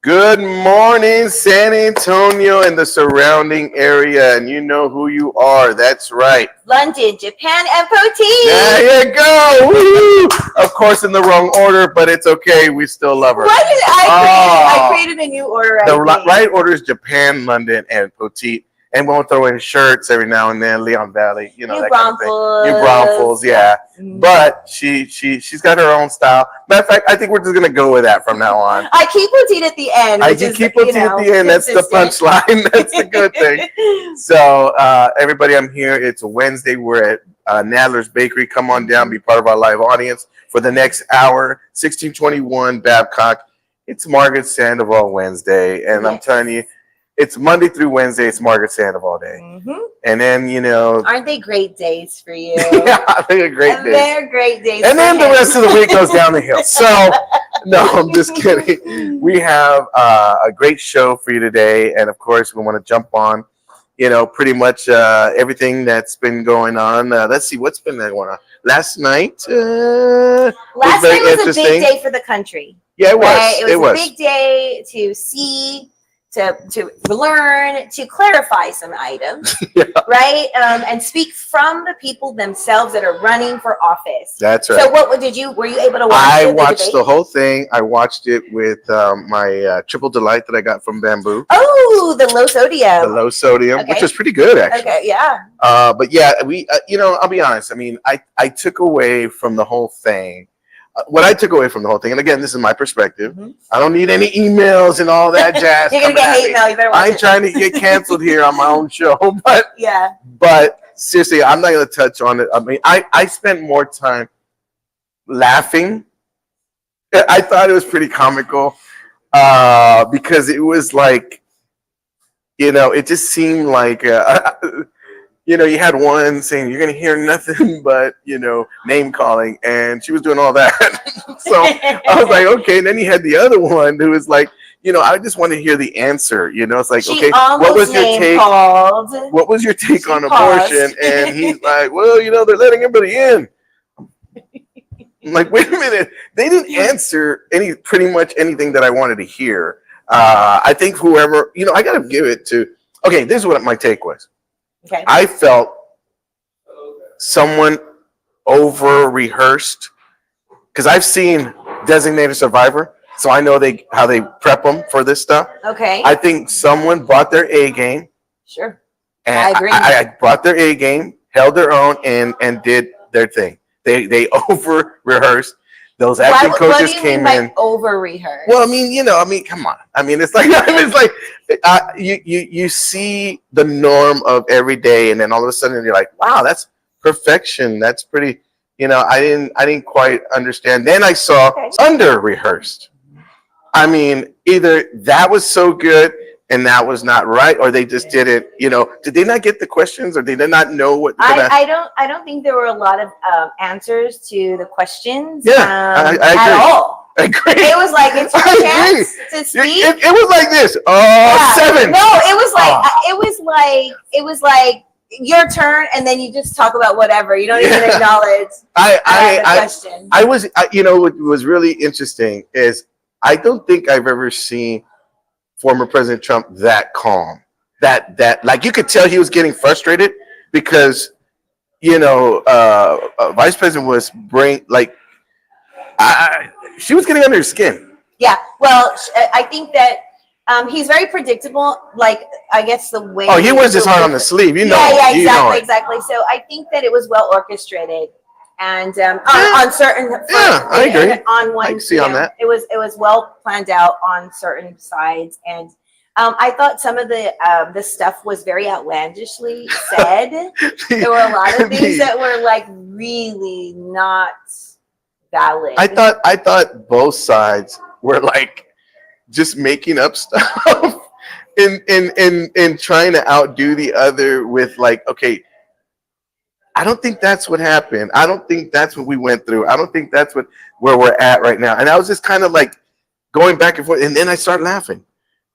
Good morning, San Antonio and the surrounding area. And you know who you are. That's right. London, Japan, and Poteet. There you go. Woo! Of course, in the wrong order, but it's okay. We still love her. What did I created a new order. The right order is Japan, London, and Poteet. And we'll throw in shirts every now and then. Leon Valley, you know, New that kind of thing. New Braunfels. Braunfels, yeah. But she's got her own style. Matter of fact, I think we're just gonna go with that from now on. I keep Poteet at the end. I keep Poteet at the end. That's the punchline. That's the good thing. So everybody, I'm here. It's a Wednesday. We're at Nadler's Bakery. Come on down, be part of our live audience for the next hour. 1621 Babcock. It's Margaret Sandoval Wednesday, and I'm telling you. It's Monday through Wednesday. It's Margaret Sandoval Day. And then, you know. Aren't they great days for you? Yeah, they're great days. They're great days. And then the rest of the week goes down the hill. So, no, I'm just kidding. We have a great show for you today. And, of course, we want to jump on, you know, pretty much everything that's been going on. Let's see, what's been going on? Last night was a big day for the country. Yeah, it was. Right? It was a big day to see. To learn, to clarify some items, right? And speak from the people themselves that are running for office. That's right. So were you able to watch I watched the whole thing. I watched it with my Triple Delight that I got from Bamboo. Oh, the low sodium. The low sodium, which was pretty good, actually. Okay, yeah. But yeah, we, you know, I'll be honest. I mean, I took away from the whole thing. What I took away from the whole thing, and again, this is my perspective. I don't need any emails and all that jazz. You're gonna get hate mail. You better watch I ain't trying to get canceled here on my own show, but yeah. But seriously, I'm not gonna touch on it. I mean, I spent more time laughing. I thought it was pretty comical because it was like, you know, it just seemed like. You know, you had one saying you're gonna hear nothing but, you know, name calling, and she was doing all that. So I was like, okay. And then you had the other one who was like, you know, I just want to hear the answer. You know, it's like, okay, what was your take? What was your take on abortion? And he's like, well, you know, they're letting everybody in. I'm like, wait a minute, they didn't answer pretty much anything that I wanted to hear. I think whoever, you know, I gotta give it to. Okay, this is what my take was. Okay. I felt someone over-rehearsed because I've seen Designated Survivor, so I know how they prep them for this stuff. Okay. I think someone brought their A game. Sure. And I agree. I brought their A game, held their own, and did their thing. They over-rehearsed. Those acting coaches came in. Over-rehearsed? Well, I mean, you know, come on. I mean, it's like you see the norm of every day, and then all of a sudden you're like, wow, that's perfection. That's pretty. You know, I didn't quite understand. Then I saw under-rehearsed. I mean, either that was so good and that was not right, or they just did it. You know, did they not get the questions, or did they not know what? I don't think there were a lot of answers to the questions. Yeah, I agree. At all. I agree. It was like it's your chance to speak. It was like this. 7. No, it was like your turn, and then you just talk about whatever. You don't even acknowledge the question. I was, you know, what was really interesting is I don't think I've ever seen former President Trump that calm. That like you could tell he was getting frustrated because, you know, Vice President was she was getting under his skin. Yeah, well, I think that he's very predictable. Like, I guess the way. Oh, he wears his heart on the sleeve. You know. Yeah, exactly. So I think that it was well orchestrated, and on certain. Yeah, I agree. On one, I can see on that. It was well planned out on certain sides, and I thought some of the stuff was very outlandishly said. There were a lot of things that were like really not valid. I thought both sides were like just making up stuff and trying to outdo the other with like, okay, I don't think that's what happened. I don't think that's what we went through. I don't think that's where we're at right now. And I was just kind of like going back and forth, and then I start laughing.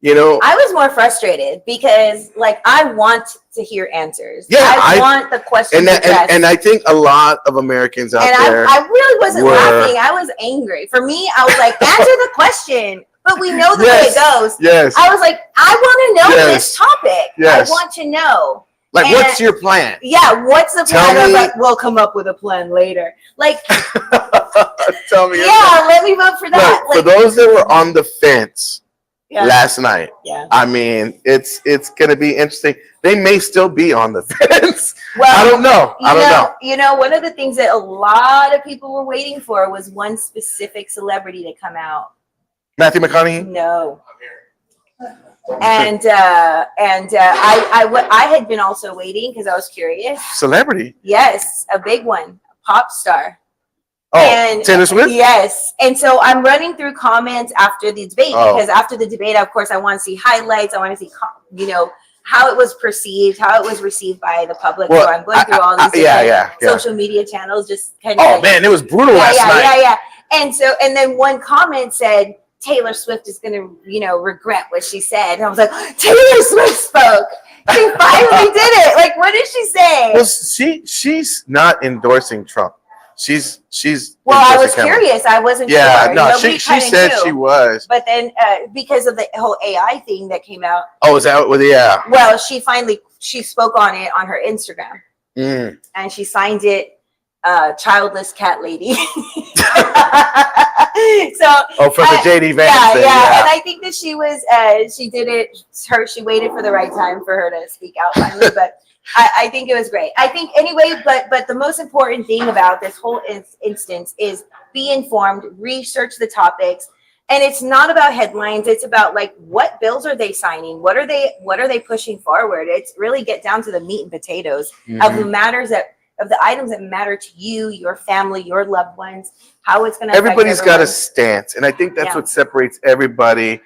You know, I was more frustrated because, like, I want to hear answers. Yeah, I want the questions addressed. And I think a lot of Americans out there. I really wasn't laughing. I was angry. For me, I was like, answer the question. but we know the Yes. way it goes. Yes. I was like, I want to know Yes. this topic. Yes. I want to know. Like, And- what's your plan? Yeah, what's the Tell plan? I was me- like, we'll come up with a plan later. Like, Tell me. yeah, let me vote for that. Look, for those that were on the fence yeah, last night, yeah. I mean, it's going to be interesting. They may still be on the fence. Well, I don't know. I don't know. You know, one of the things that a lot of people were waiting for was one specific celebrity to come out. Matthew McConaughey? No. And I had been also waiting because I was curious. Celebrity? Yes, a big one, a pop star. Oh, And Taylor Swift? yes. And so I'm running through comments after the debate because Oh. after the debate, of course, I want to see highlights. I want to see, you know, how it was perceived, how it was received by the public. Well, so I'm going through all these yeah. social media channels, just kind of. Oh, man, it was brutal last night. Yeah. And then one comment said, Taylor Swift is going to, you know, regret what she said. And I was like, Taylor Swift spoke. She finally did it. Like, what did she say? Well, she's not endorsing Trump. She's Well, I endorsing was Kamala. curious. I wasn't Yeah, sure. no, Nobody she kinda said knew. she was. But then because of the whole AI thing that came out, Oh, is that what? Yeah. well, she spoke on it on her Instagram. Mm. And she signed it childless cat lady. So Oh, from the JD Vance yeah, thing. yeah, and I think that she was she did it she waited for the right time for her to speak out finally, but I think it was great. I think anyway, but the most important thing about this whole instance is be informed, research the topics, and it's not about headlines. It's about like what bills are they signing, what are they pushing forward. It's really get down to the meat and potatoes of the matters of the items that matter to you, your family, your loved ones, how it's going to. Everybody's got a stance, and I think that's what separates everybody.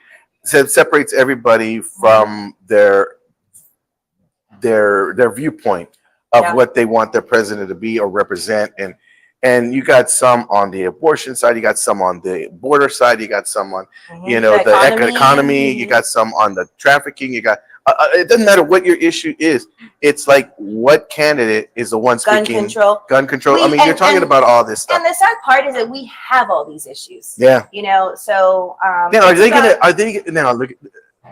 Separates everybody from their viewpoint of what they want their president to be or represent. And you got some on the abortion side, you got some on the border side, you got some on the economy, you got some on the trafficking, you got it doesn't matter what your issue is. It's like what candidate is the one speaking gun control. You're talking about all this stuff. And the sad part is that we have all these issues. Yeah. You know, so now are they now look,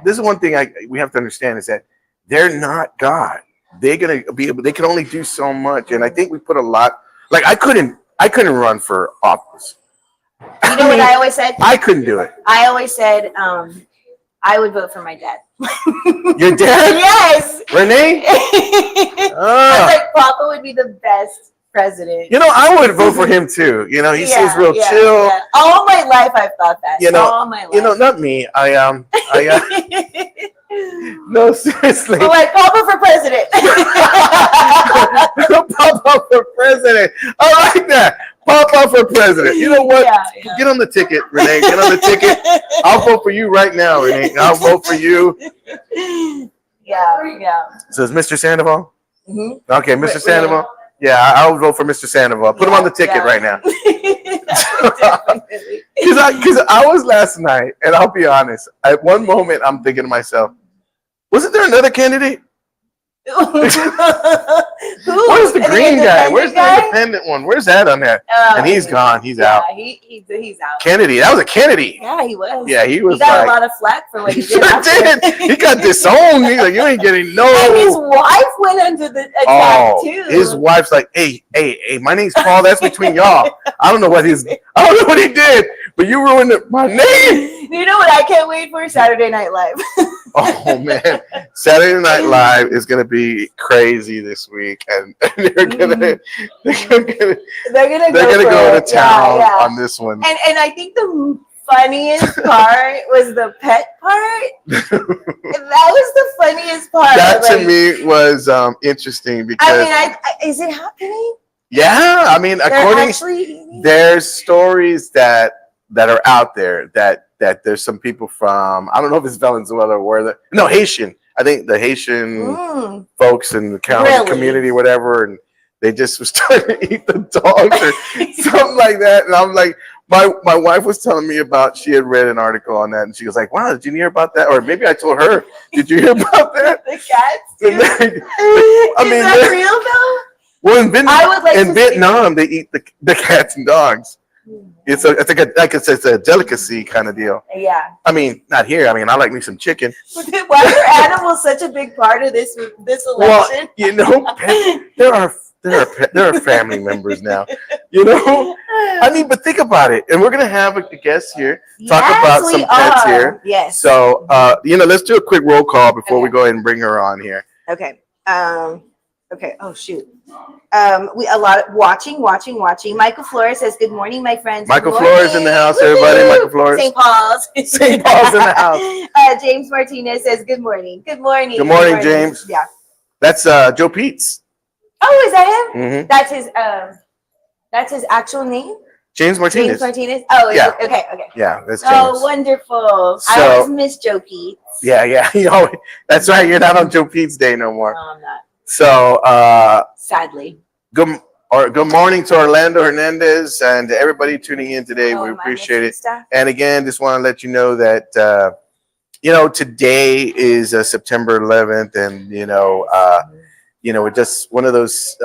this is one thing we have to understand is that they're not God. They're gonna be able, they can only do so much. And I think we put a lot, like I couldn't run for office. You know what I always said? I couldn't do it. I always said I would vote for my dad. Your dad? Yes. Renee? I was like, Papa would be the best president. You know, I would vote for him too. You know, he seems real chill. Yeah. All my life I've thought that. You know, all my life. You know, not me. No, seriously. I'm like, Papa for president. Papa for president. I like that. Papa for president. You know what? Yeah. Get on the ticket, Renee. Get on the ticket. I'll vote for you right now, Renee. I'll vote for you. Yeah. So is Mr. Sandoval? Mm-hmm. Okay, Mr. Sandoval. Yeah, I'll vote for Mr. Sandoval. Put him on the ticket right now. Because I was last night, and I'll be honest, at one moment I'm thinking to myself, wasn't there another candidate? Where's the green guy? Where's the independent one? Where's that on there? And he's gone. He's out. He's out. Kennedy. That was a Kennedy. Yeah, he was. Yeah, he was. He got a lot of flack for what he did. Sure did. He got disowned. He's like, you ain't getting no. And his wife went under the attack too. His wife's like, hey, my name's Paul. That's between y'all. I don't know what he did, but you ruined my name. You know what? I can't wait for Saturday Night Live. Oh man, Saturday Night Live is gonna be crazy this week, and they're gonna go to town on this one. And I think the funniest part was the pet part. That was the funniest part. That to me was interesting because is it happening? Yeah, I mean, there's stories that are out there that there's some people from, I don't know if it's Venezuela or Haitian. I think the Haitian folks in the community, whatever, and they just was trying to eat the dogs or something like that. And I'm like, my wife was telling me about, she had read an article on that, and she was like, wow, did you hear about that? Or maybe I told her, did you hear about that? The cats, too? Is that real, though? Well, in Vietnam, they eat the cats and dogs. It's it's a delicacy kind of deal. Yeah. I mean, not here. I mean, I like me some chicken. Why are animals such a big part of this Well, election? you know, there are family members now. You know, I mean, but think about it. And we're gonna have a guest here talk about some pets here. Yes. So, let's do a quick roll call before we Okay. go ahead and bring her on here. Okay. Okay. Oh shoot. We a lot of watching. Michael Flores says, "Good morning, my friends." Michael Good Flores in the house, everybody. Woo-hoo! Michael Flores. St. Paul's. St. Paul's in the house. James Martinez says, "Good morning." Good morning. Good morning, James. Yeah. That's Joe Pete's. Oh, is that him? Mm-hmm. That's his actual name. James Martinez. James Martinez. Oh, Yeah. Okay. Yeah, that's James. Oh, wonderful. So- I always miss Joe Pete. Yeah. That's right. You're not on Joe Pete's day no more. No, I'm not. So, Sadly. good morning to Orlando Hernandez and everybody tuning in today. We appreciate it. Stuff. And again, just want to let you know that today is September 11th, and it's just one of those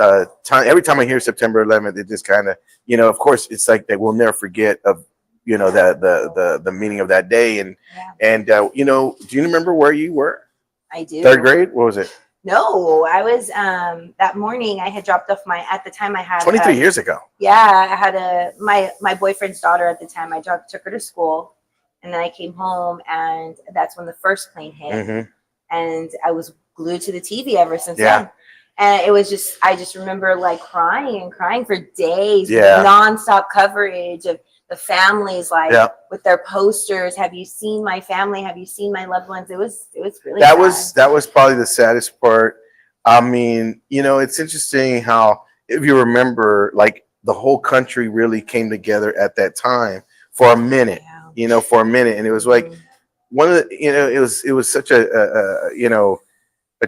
time. Every time I hear September 11th, it just kind of of course, it's like that we'll never forget of the meaning of that day. And do you remember where you were? I do. Third grade? What was it? No, I was that morning. I had dropped off at the time I had 23 years ago. Yeah, I had my boyfriend's daughter at the time. I took her to school, and then I came home, and that's when the first plane hit, Mm-hmm. and I was glued to the TV ever since Yeah. then. And it was I just remember like crying for days, Yeah. nonstop coverage of the families, like Yeah. with their posters. Have you seen my family? Have you seen my loved ones? It was really That sad. was probably the saddest part. I mean, it's interesting how, if you remember, like the whole country really came together at that time for a minute. Yeah. For a minute, and it was like one of the, it was such a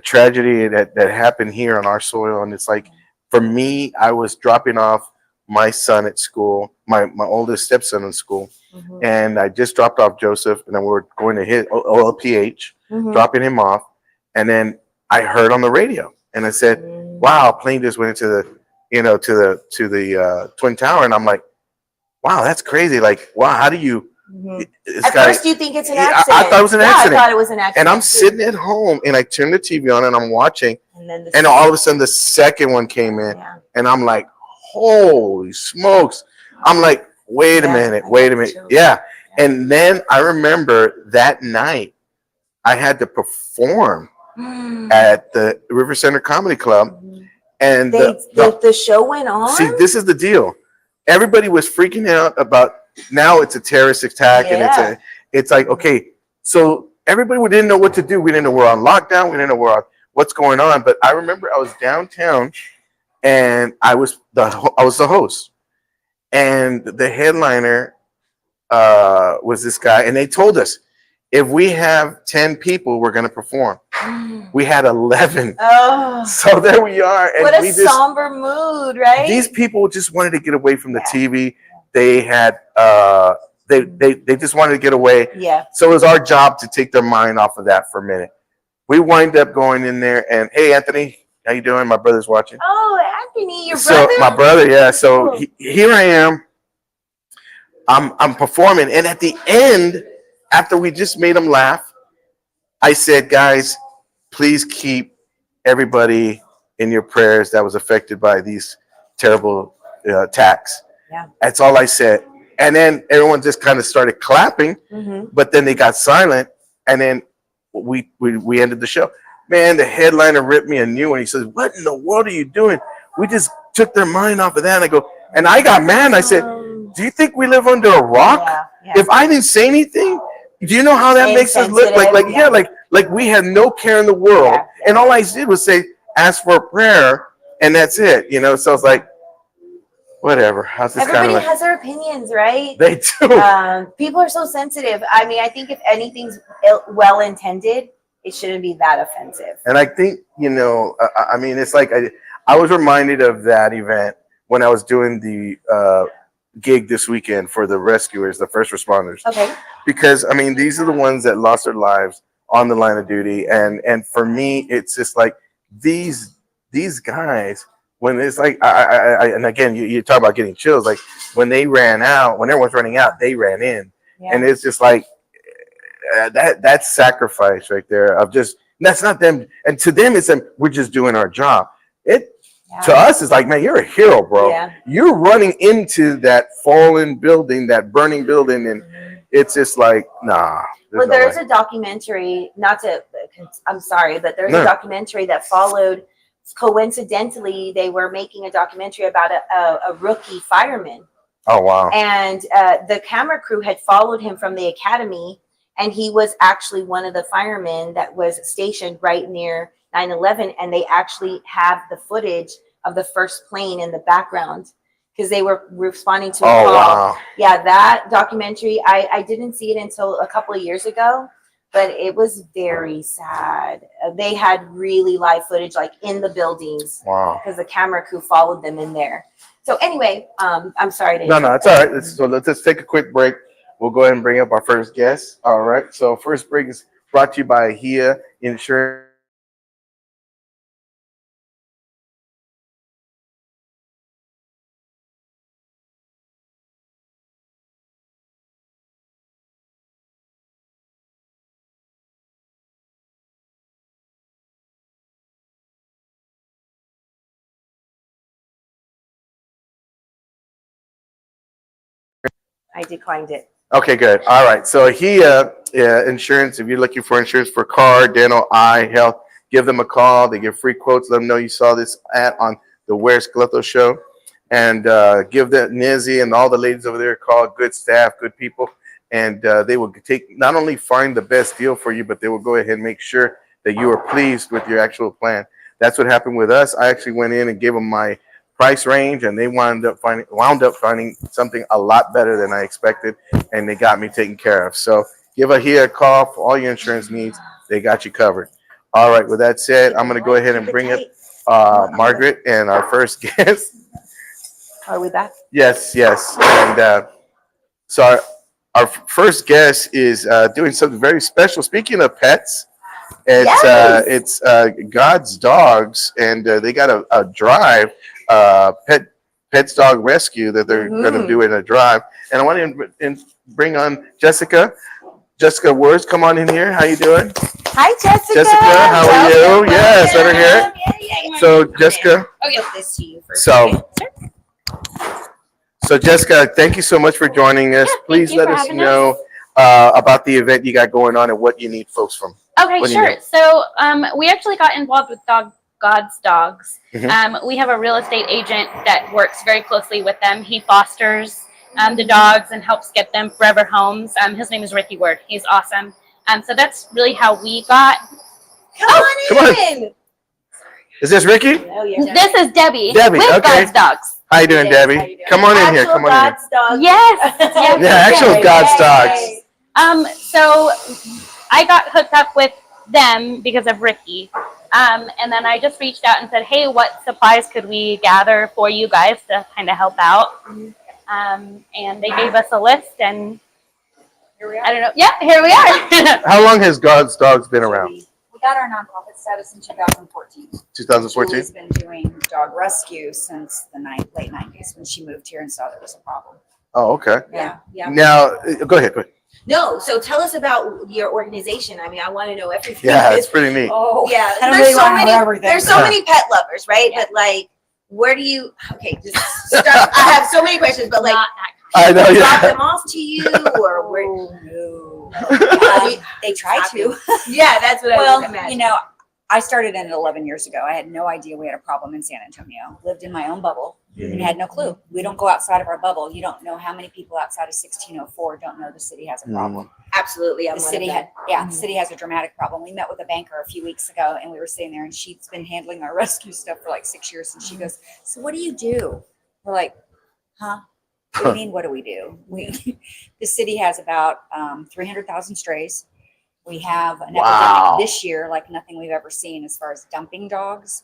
tragedy that happened here on our soil. And it's like, for me, I was dropping off my son at school, my oldest stepson in school, Mhm. and I just dropped off Joseph, and then we were going to hit OLPH, Mhm. dropping him off, and then I heard on the radio, and I said, Mm. "Wow, a plane just went into the Twin Tower," and I'm like, "Wow, that's crazy! Like, wow, how do you?" Mhm. This At guy- first, you think it's an Yeah, accident. I thought it was an accident. I thought it was an accident. and I'm too. sitting at home, and I turned the TV on, and I'm watching, and then and all of a sudden the second one came in, yeah. and I'm like, "Holy smokes!" I'm like, "Wait a Yeah, minute, I wait a got minute, chills. yeah." And then I remember that night I had to perform at the River Center Comedy Club, and the show went on. see, this is the deal. Everybody was freaking out about, now it's a terrorist attack, and it's like, okay, so everybody didn't know what to do. We didn't know we're on lockdown. We didn't know what's going on. But I remember I was downtown, and I was the host, and the headliner was this guy, and they told us, if we have 10 people, we're going to perform. We had 11. Oh, So there we are. And what a somber mood, right? these people just wanted to get away from the TV. They had, they just wanted to get away. Yeah. So it was our job to take their mind off of that for a minute. We wind up going in there, and hey, Anthony, how you doing? My brother's watching. Oh, Anthony, your So brother. my brother, yeah. So Cool. here I am. I'm performing, and at the end, after we just made them laugh, I said, "Guys, please keep everybody in your prayers that was affected by these terrible attacks." Yeah. That's all I said. And then everyone just kind of started clapping, Mhm. but then they got silent, and then we ended the show. Man, the headliner ripped me a new one. He says, "What in the world are you doing? We just took their mind off of that." And I go, and I got mad. I said, "Do you think we live under a rock? Yeah. If I didn't say anything, do you know how that makes us look? Like we had no care in the world." Yeah. And all I did was say, "Ask for a prayer," and that's it. So it's like, whatever. I was just kind Everybody of like, has their opinions, right? they do. People are so sensitive. I mean, I think if anything's well intended, it shouldn't be that offensive. And I think, I mean, it's like I was reminded of that event when I was doing the gig this weekend for the rescuers, the first responders. Okay. Because, I mean, these are the ones that lost their lives on the line of duty. And for me, it's just like these guys when it's like and again, you talk about getting chills. Like when they ran out, when everyone's running out, they ran in, and it's just like that's sacrifice right there. Of just that's not them, and to them it's them. We're just doing our job. It to us is like, man, you're a hero, bro. Yeah. You're running into that fallen building, that burning building, and it's just like, nah. Well, there's a documentary, not to, I'm sorry, but there's a documentary that followed. Coincidentally, they were making a documentary about a rookie fireman. Oh, wow. And the camera crew had followed him from the academy, and he was actually one of the firemen that was stationed right near 9/11. And they actually have the footage of the first plane in the background because they were responding to a call. Wow. Yeah, that documentary, I didn't see it until a couple of years ago, but it was very sad. They had really live footage like in the buildings. Wow. Because the camera crew followed them in there. So anyway, I'm sorry to No, it's all right. So let's just take a quick break. We'll go ahead and bring up our first guest. All right. So first break is brought to you by HIA Insurance. I declined it. Okay, good. All right. So HIA Insurance, if you're looking for insurance for car, dental, eye, health, give them a call. They give free quotes. Let them know you saw this ad on the Where's Cleto show. And give that Nizzy and all the ladies over there a call. Good staff, good people. And they will not only find the best deal for you, but they will go ahead and make sure that you are pleased with your actual plan. That's what happened with us. I actually went in and gave them my price range, and they wound up finding something a lot better than I expected, and they got me taken care of. So give HIA a call for all your insurance needs. They got you covered. All right. With that said, I'm going to go ahead and bring up Margaret and our first guest. Are we back? Yes. And so our first guest is doing something very special. Speaking of pets, it's God's Dogs, and they got a drive, Pets Dog Rescue that they're going to do in a drive. And I want to bring on Jessica. Jessica Words, come on in here. How you doing? Hi, Jessica. Jessica, how are you? Yes, let her hear it. Yeah. So, Jessica. Okay, this to you first. So, Jessica, thank you so much for joining us. Please let us know about the event you got going on and what you need folks from. Okay, sure. So we actually got involved with God's Dogs. Mm-hmm. We have a real estate agent that works very closely with them. He fosters the dogs and helps get them forever homes. His name is Ricky Word. He's awesome. So that's really how we got. Come on in. Is this Ricky? Oh, yeah. This is Debbie. Debbie, with okay. God's Dogs. How you doing, Debbie? How you doing? Come on in here. Actual Come on God's in Dogs. Yes. here. Yeah, actual God's Dogs. So I got hooked up with them because of Ricky. And then I just reached out and said, hey, what supplies could we gather for you guys to kind of help out? And they gave us a list, and Here we are. I don't know. Yeah, here we are. How long has God's Dogs been around? We got our nonprofit status in 2014. 2014? Julie's been doing dog rescue since the late 90s when she moved here and saw there was a problem. Oh, okay. Yeah. Now, go ahead. No, so tell us about your organization. I mean, I want to know everything. Yeah, it's pretty neat. Oh, Yeah, I don't there's really so want to many. know everything. There's so many pet lovers, right? Yeah. But like, where do you? Okay, just start. I have so many questions, but like, Not that I know, drop yeah. them off to you, or where? No. Yeah, They try to. yeah, that's what I Well, would imagine. you know, I started in it 11 years ago. I had no idea we had a problem in San Antonio. Lived in my own bubble and had no clue. We don't go outside of our bubble. You don't know how many people outside of 1604 don't know the city has a problem. Absolutely, I'm The one city of them. the city has a dramatic problem. We met with a banker a few weeks ago, and we were sitting there, and she's been handling our rescue stuff for like 6 years. And she goes, "So what do you do?" We're like, "Huh? What do you mean? What do we do?" The city has about 300,000 strays. We have an Wow. epidemic this year like nothing we've ever seen as far as dumping dogs.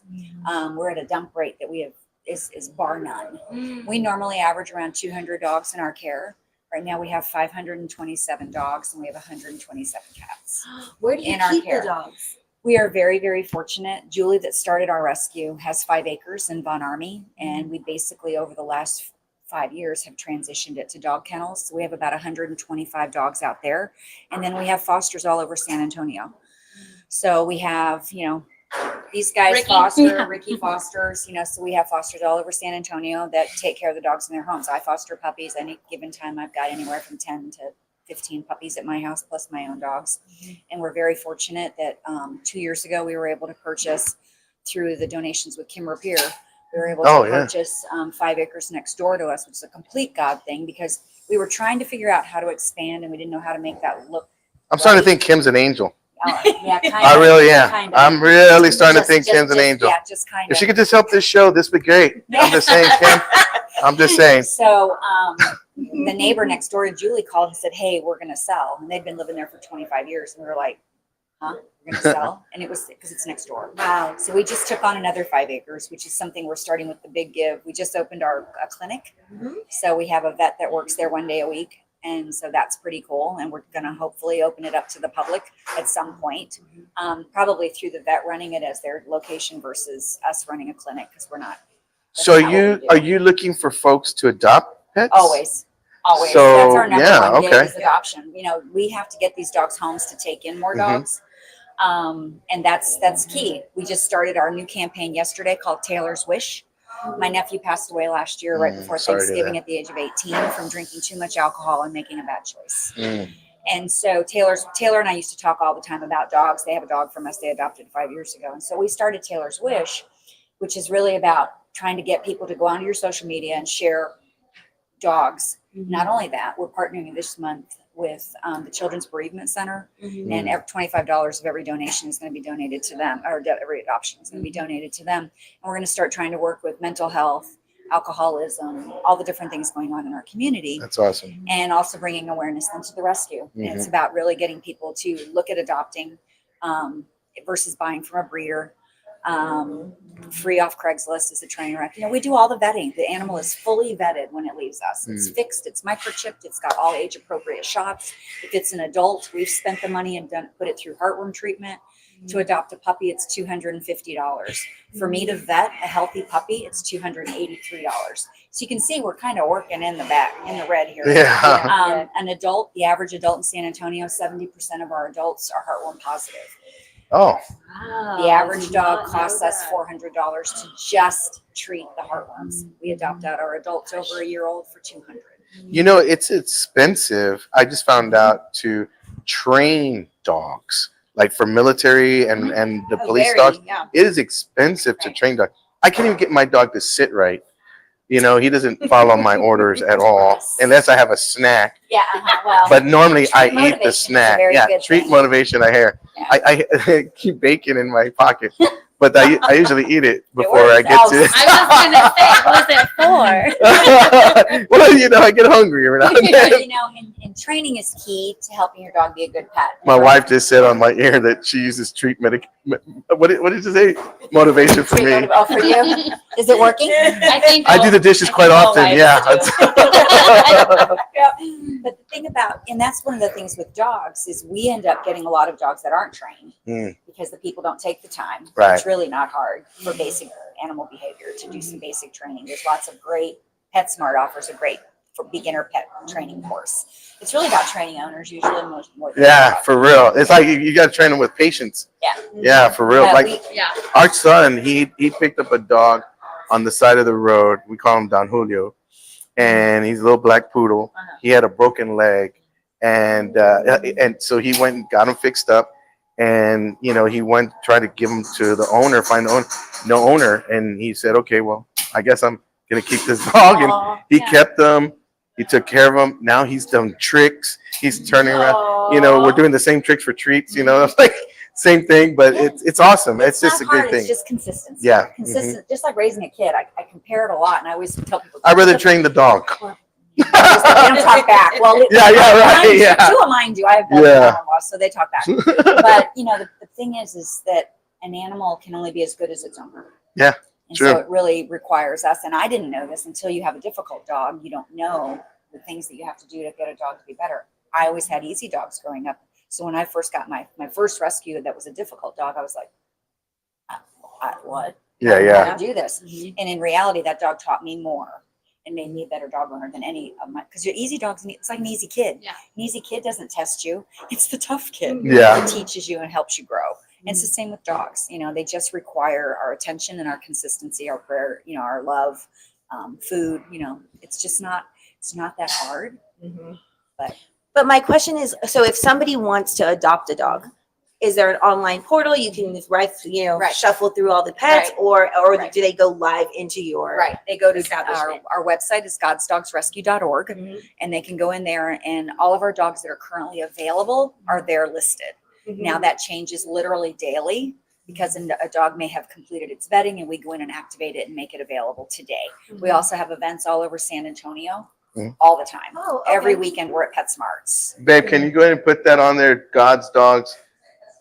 We're at a dump rate that we have is bar none. We normally average around 200 dogs in our care. Right now we have 527 dogs and we have 127 cats. Where do you in our keep care. the dogs? We are very, very fortunate. Julie, that started our rescue, has 5 acres in Von Army, and we basically over the last 5 years have transitioned it to dog kennels. So we have about 125 dogs out there, and then we have fosters all over San Antonio. So we have, these guys Ricky fosters, so we have fosters all over San Antonio that take care of the dogs in their homes. I foster puppies. Any given time, I've got anywhere from 10 to 15 puppies at my house, plus my own dogs. And we're very fortunate that 2 years ago, we were able to purchase through the donations with Kim Rapier. We were able to purchase 5 acres next door to us, which is a complete God thing because we were trying to figure out how to expand and we didn't know how to make that look. I'm starting to think Kim's an angel. Yeah, kind of. I really am. Kind of. I'm really starting to think Kim's an angel. Yeah, just kind of. If she could just help this show, this would be great. I'm just saying, Kim. I'm just saying. So the neighbor next door to Julie called and said, hey, we're going to sell. And they'd been living there for 25 years. And we were like, huh? We're going to sell? And it was because it's next door. Wow. So we just took on another 5 acres, which is something we're starting with the big give. We just opened a clinic. So we have a vet that works there 1 day a week. And so that's pretty cool. And we're going to hopefully open it up to the public at some point, probably through the vet running it as their location versus us running a clinic because we're not. So are you looking for folks to adopt pets? Always. Always. So, That's our number one okay. is adoption. We have to get these dogs homes to take in more dogs. And that's key. We just started our new campaign yesterday called Taylor's Wish. My nephew passed away last year, right before Thanksgiving at the age of 18 from drinking too much alcohol and making a bad choice. And so Taylor and I used to talk all the time about dogs. They have a dog from us. They adopted 5 years ago. And so we started Taylor's Wish, which is really about trying to get people to go onto your social media and share dogs. Not only that, we're partnering this month with the Children's Bereavement Center, and $25 of every donation is going to be donated to them, or every adoption is going to be donated to them. And we're going to start trying to work with mental health, alcoholism, all the different things going on in our community. That's awesome. And also bringing awareness into the rescue. And it's about really getting people to look at adopting versus buying from a breeder. Free off Craigslist as a train wreck. We do all the vetting. The animal is fully vetted when it leaves us. It's fixed. It's microchipped. It's got all age appropriate shots. If it's an adult, we've spent the money and put it through heartworm treatment. To adopt a puppy, it's $250. For me to vet a healthy puppy, it's $283. So you can see we're kind of working in the red here. Yeah. An adult, the average adult in San Antonio, 70% of our adults are heartworm positive. Oh. The average dog costs us $400 to just treat the heartworms. We adopt out our adults over a year old for $200. It's expensive. I just found out to train dogs, like for military and the police dogs. Yeah. It is expensive to train dogs. I can't even get my dog to sit right. He doesn't follow my orders at all unless I have a snack. Yeah, well. But normally I eat the motivation is a snack. very Yeah, good treat thing. motivation I hear. Yeah. I keep bacon in my pocket, but I usually eat it before works. I get to it. I was gonna say, who's it for? Well, I get hungry every now and then. And training is key to helping your dog be a good pet. My wife just said on my ear that she uses what did you say? Motivation for me. Oh, for you? Is it working? I do the dishes quite often. Yeah. But the thing about, and that's one of the things with dogs, is we end up getting a lot of dogs that aren't trained because the people don't take the time. Right. It's really not hard for basic animal behavior to do some basic training. There's lots of great, PetSmart offers a great for beginner pet training course. It's really about training owners usually more than For real. It's like you got to train them with patience. Yeah, for real. Our son, he picked up a dog on the side of the road. We call him Don Julio, and he's a little black poodle. He had a broken leg, and so he went and got him fixed up. And he went to try to give him to the owner, find the owner, no owner, and he said, "Okay, well, I guess I'm gonna keep this dog." And he kept him. He took care of him. Now he's done tricks. He's turning around. We're doing the same tricks for treats. It's like same thing, but it's awesome. It's just a good thing. It's just consistency. Yeah. Consistent. Just like raising a kid. I compare it a lot, and I always tell people. I'd rather train the dog. They don't talk back. Well, right. Yeah. Two of mine do. I have both in-laws, so they talk back. But the thing is that an animal can only be as good as its owner. Yeah. And True. so it really requires us. And I didn't know this until you have a difficult dog. You don't know the things that you have to do to get a dog to be better. I always had easy dogs growing up. So when I first got my first rescue, that was a difficult dog. I was like, what? Yeah, I don't know yeah. how to do this. And in reality, that dog taught me more and made me a better dog owner than any of my, because your easy dogs, it's like an easy kid. Yeah. An easy kid doesn't test you. It's the tough kid Yeah. that teaches you and helps you grow. And it's the same with dogs. You know, they just require our attention and our consistency, our prayer, you know, our love, food, you know, it's not that hard. But my question is, so if somebody wants to adopt a dog, is there an online portal you can Right. shuffle through all the pets, Right. or Right. do they go live into your Right. They go to establishment? our website is godsdogsrescue.org, Mhm. and they can go in there, and all of our dogs that are currently available are there listed. Now that changes literally daily because a dog may have completed its vetting, and we go in and activate it and make it available today. We also have events all over San Antonio all the time. Oh, okay. Every weekend we're at PetSmarts. Babe, can you go ahead and put that on there? God's Dogs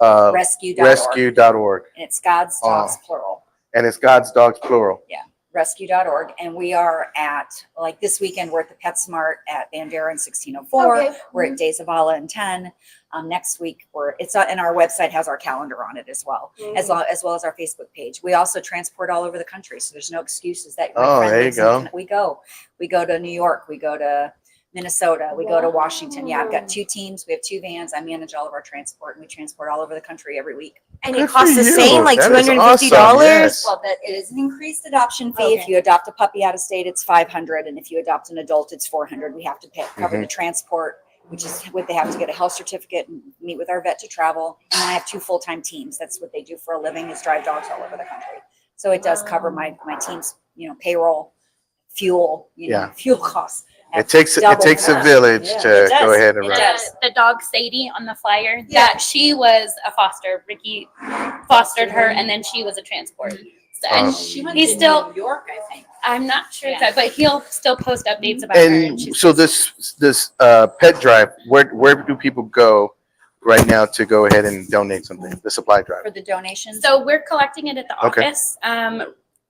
Rescue.org. Rescue.org. And it's God's Dogs plural. And it's God's Dogs plural. Rescue.org. And we are at, like this weekend, we're at the PetSmart at Bandera in 1604. Okay. We're at De Zavala in 10. Next week, and our website has our calendar on it as well, as well as our Facebook page. We also transport all over the country, so there's no excuses that my friend there you lives in go. We go to New York, we go to Minnesota, we go to Washington. Yeah, I've got 2 teams. We have 2 vans. I manage all of our transport, and we transport all over the country every week. And Good it costs for the you. same, like That is $250. awesome, yes. Well, that it is an increased adoption fee. Okay. If you adopt a puppy out of state, it's $500, and if you adopt an adult, it's $400. We have to cover the transport, which is what they have to get a health certificate and meet with our vet to travel. And I have 2 full-time teams. That's what they do for a living, is drive dogs all over the country. So it does cover my team's, payroll, fuel, fuel costs. It takes a village Yeah, to it does. go ahead and It run. does. The dog Sadie on the flyer, Yeah. that she was a foster. Ricky fostered her, and then she was a transport. So, and She went he's to still, New York, I think. I'm not sure Yeah. exactly, but he'll still post updates about her. And she's- so this pet drive, where do people go right now to go ahead and donate something? The supply drive. For the donations. So we're collecting it at the Okay. office.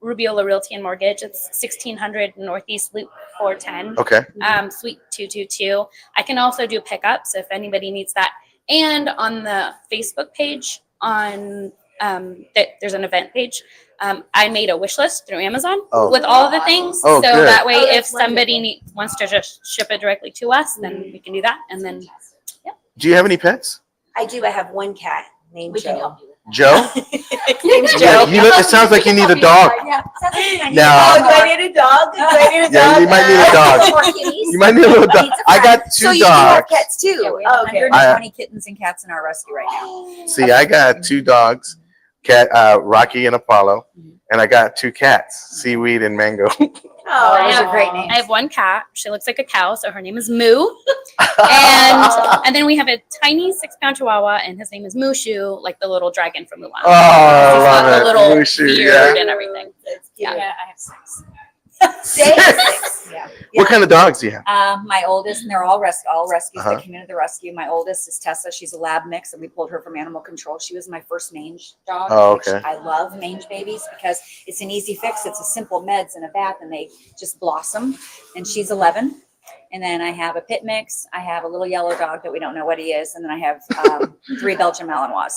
Rubiola Realty and Mortgage. It's 1600 Northeast Loop 410. Okay. Suite 222. I can also do pickups if anybody needs that. And on the Facebook page, there's an event page. I made a wish list through Amazon with all of the things. Oh, so good. that way, if That's somebody wants to just ship it directly to us, then we can do that. And then Do you have any pets? I do. I have one cat named We can Joe. help you with that. Joe? Name's Yeah, Joe. it sounds like you need a dog. Yeah, sounds like I need Now- Oh, do I need a dog? Do I need a dog? Yeah, you might need a dog. more kitties. You might need a little dog. Needs a I got friend. 2 So you do have dogs. cats too? Yeah, we have Oh, okay. 120 kittens and cats in our rescue right now. See, I got 2 dogs, Rocky and Apollo, and I got 2 cats, Seaweed and Mango. Oh, I those have- are great names. I have one cat. She looks like a cow, so her name is Moo. And then we have a tiny 6-pound Chihuahua, and his name is Mushu, like the little dragon from Mulan. Oh, I He's got love the it. little Mushu, beard yeah. and everything. Yeah, Yeah. I have 6. Yeah. What kind of dogs do you have? My oldest, and they're all rescues Uh-huh. that came into the rescue. My oldest is Tessa. She's a lab mix, and we pulled her from animal control. She was my first mange dog. Oh, which okay. I love mange babies because it's an easy fix. It's a simple meds and a bath, and they just blossom. And she's 11. And then I have a pit mix. I have a little yellow dog that we don't know what he is. And then I have 3 Belgian Malinois.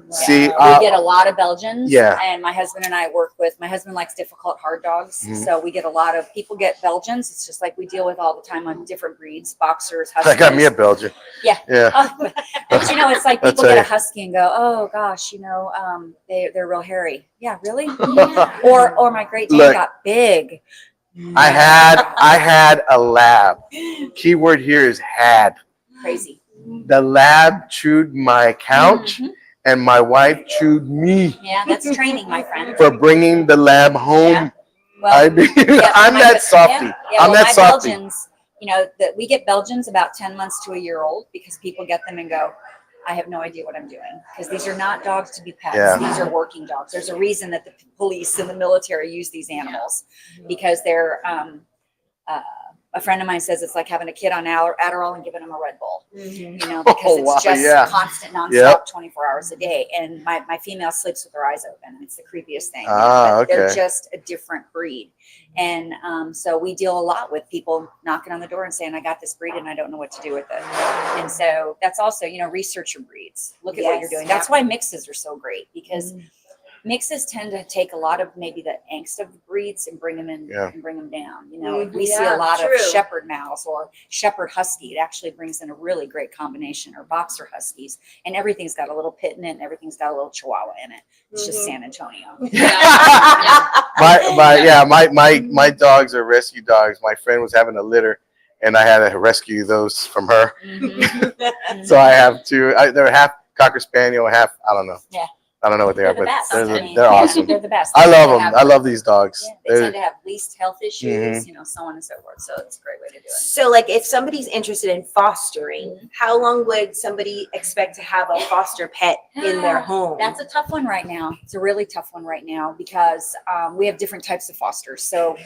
See, We get a lot of Belgians. yeah. And my husband and I work with, my husband likes difficult, hard dogs. Mhm. So we get a lot of, people get Belgians. It's just like we deal with all the time on different breeds, boxers, I huskies. got me a Belgian. Yeah. Yeah. But it's like I'll people tell get a you. husky and go, oh gosh, they're real hairy. Yeah, really? Or my Great Dane Look. got big. I had a lab. Keyword here is had. Crazy. The lab chewed my couch, Mhm. and my wife chewed me Yeah, that's training, my friend. for bringing the lab home. Well, I mean, yeah, I'm my- that softy. Yeah, I'm well, that my softy. Belgians, that we get Belgians about 10 months to a year old because people get them and go, I have no idea what I'm doing. Because these are not dogs to be pets. Yeah. These are working dogs. There's a reason that the police and the military use these animals because they're a friend of mine says it's like having a kid on Adderall and giving them a Red Bull, Mhm. you know, because Oh, it's wow, just yeah. constant, nonstop, Yep. 24 hours a day. And my female sleeps with her eyes open. It's the creepiest thing. Ah, But they're okay. just a different breed. And so we deal a lot with people knocking on the door and saying, I got this breed and I don't know what to do with it. And so that's also, you know, research your breeds. Look at what you're Yes, doing. yeah. That's why mixes are so great, because mixes tend to take a lot of maybe the angst of the breeds and bring them in and bring them down. You know, we see Yeah, a lot true. of shepherd males or shepherd husky. It actually brings in a really great combination, or boxer huskies, and everything's got a little pit in it and everything's got a little chihuahua in it. It's just San Antonio. My dogs are rescue dogs. My friend was having a litter, and I had to rescue those from her. So I have two. They're half Cocker Spaniel, half I don't know. Yeah. I don't know what they They're are, the but best. they're, I mean, they're yeah, awesome. They're the best. I They love tend to them. have- I love these dogs. Yeah, they tend to have least health issues, you know, so on and so forth. So it's a great way to do it. So, like, if somebody's interested in fostering, how long would somebody expect to have a foster pet in their home? That's a tough one right now. It's a really tough one right now because we have different types of fosters. So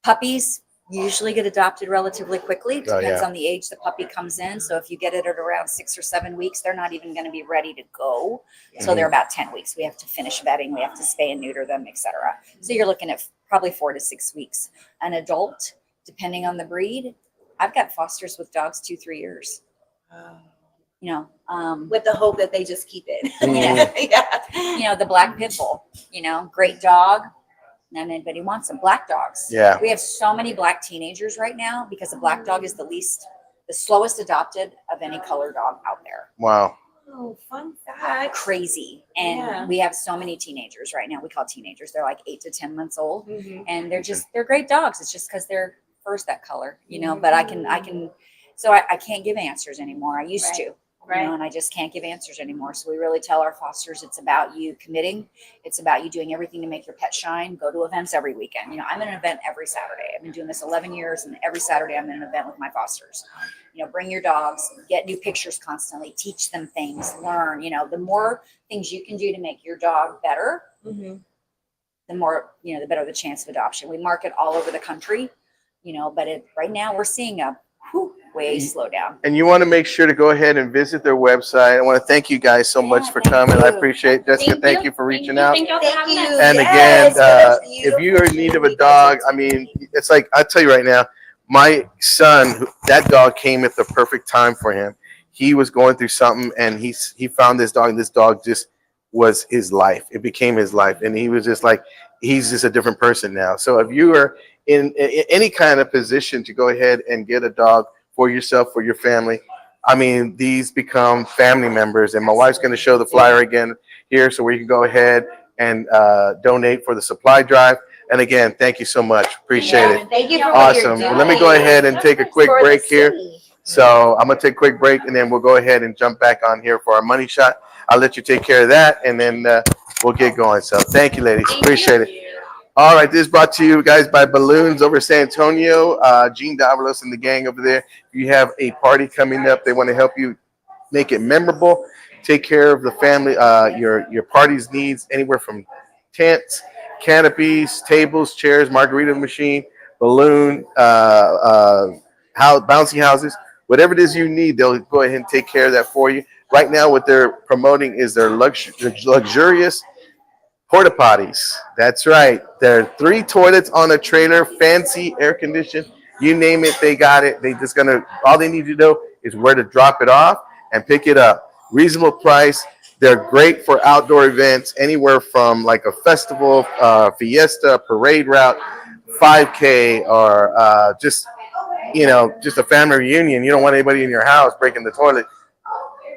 puppies usually get adopted relatively quickly. It depends on the age the puppy comes in. So if you get it at around 6 or 7 weeks, they're not even going to be ready to go. So they're about 10 weeks. We have to finish vetting. We have to spay and neuter them, etc. So you're looking at probably 4 to 6 weeks. An adult, depending on the breed, I've got fosters with dogs 2-3 years. You know, with the hope that they just keep it. yeah. You know, the black pit bull, you know, great dog. Not anybody wants them. Black dogs. Yeah. We have so many black teenagers right now because a black dog is the slowest adopted of any color dog out there. Wow. Oh, fun fact. Crazy. And we have so many teenagers right now. We call teenagers. They're like 8 to 10 months old. And they're great dogs. It's just because their fur's that color, you know, but I can't give answers anymore. I used to. You know, and I just can't give answers anymore. So we really tell our fosters it's about you committing. It's about you doing everything to make your pet shine. Go to events every weekend. You know, I'm in an event every Saturday. I've been doing this 11 years, and every Saturday I'm in an event with my fosters. You know, bring your dogs, get new pictures constantly, teach them things, learn. You know, the more things you can do to make your dog better, the more, you know, the better the chance of adoption. We market all over the country, you know, but right now we're seeing a way slow down. And you want to make sure to go ahead and visit their website. I want to thank you guys so much for coming. I appreciate it. Jessica, thank you for reaching out. Thank you for having us. And again, if you are in need of a dog, I mean, it's like, I'll tell you right now, my son, that dog came at the perfect time for him. He was going through something and he found this dog, and this dog just was his life. It became his life. And he was just like, he's just a different person now. So if you are in any kind of position to go ahead and get a dog for yourself, for your family, I mean, these become family members. And my wife's going to show the flyer again here, so where you can go ahead and donate for the supply drive. And again, thank you so much. Appreciate it. Thank you for what you're Awesome. doing. Well, let me go ahead and take a quick For the break here. city. So I'm going to take a quick break, and then we'll go ahead and jump back on here for our money shot. I'll let you take care of that, and then we'll get going. So thank you, ladies. Appreciate it. All right, this is brought to you guys by Balloons over San Antonio. Gene Davalos and the gang over there. If you have a party coming up, they want to help you make it memorable. Take care of the family, your party's needs, anywhere from tents, canopies, tables, chairs, margarita machine, balloon, bouncy houses, whatever it is you need, they'll go ahead and take care of that for you. Right now, what they're promoting is their luxurious porta potties. That's right. There are 3 toilets on a trailer, fancy, air conditioned. You name it, they got it. All they need to know is where to drop it off and pick it up. Reasonable price. They're great for outdoor events, anywhere from like a festival, fiesta, parade route, 5K, or just a family reunion. You don't want anybody in your house breaking the toilet.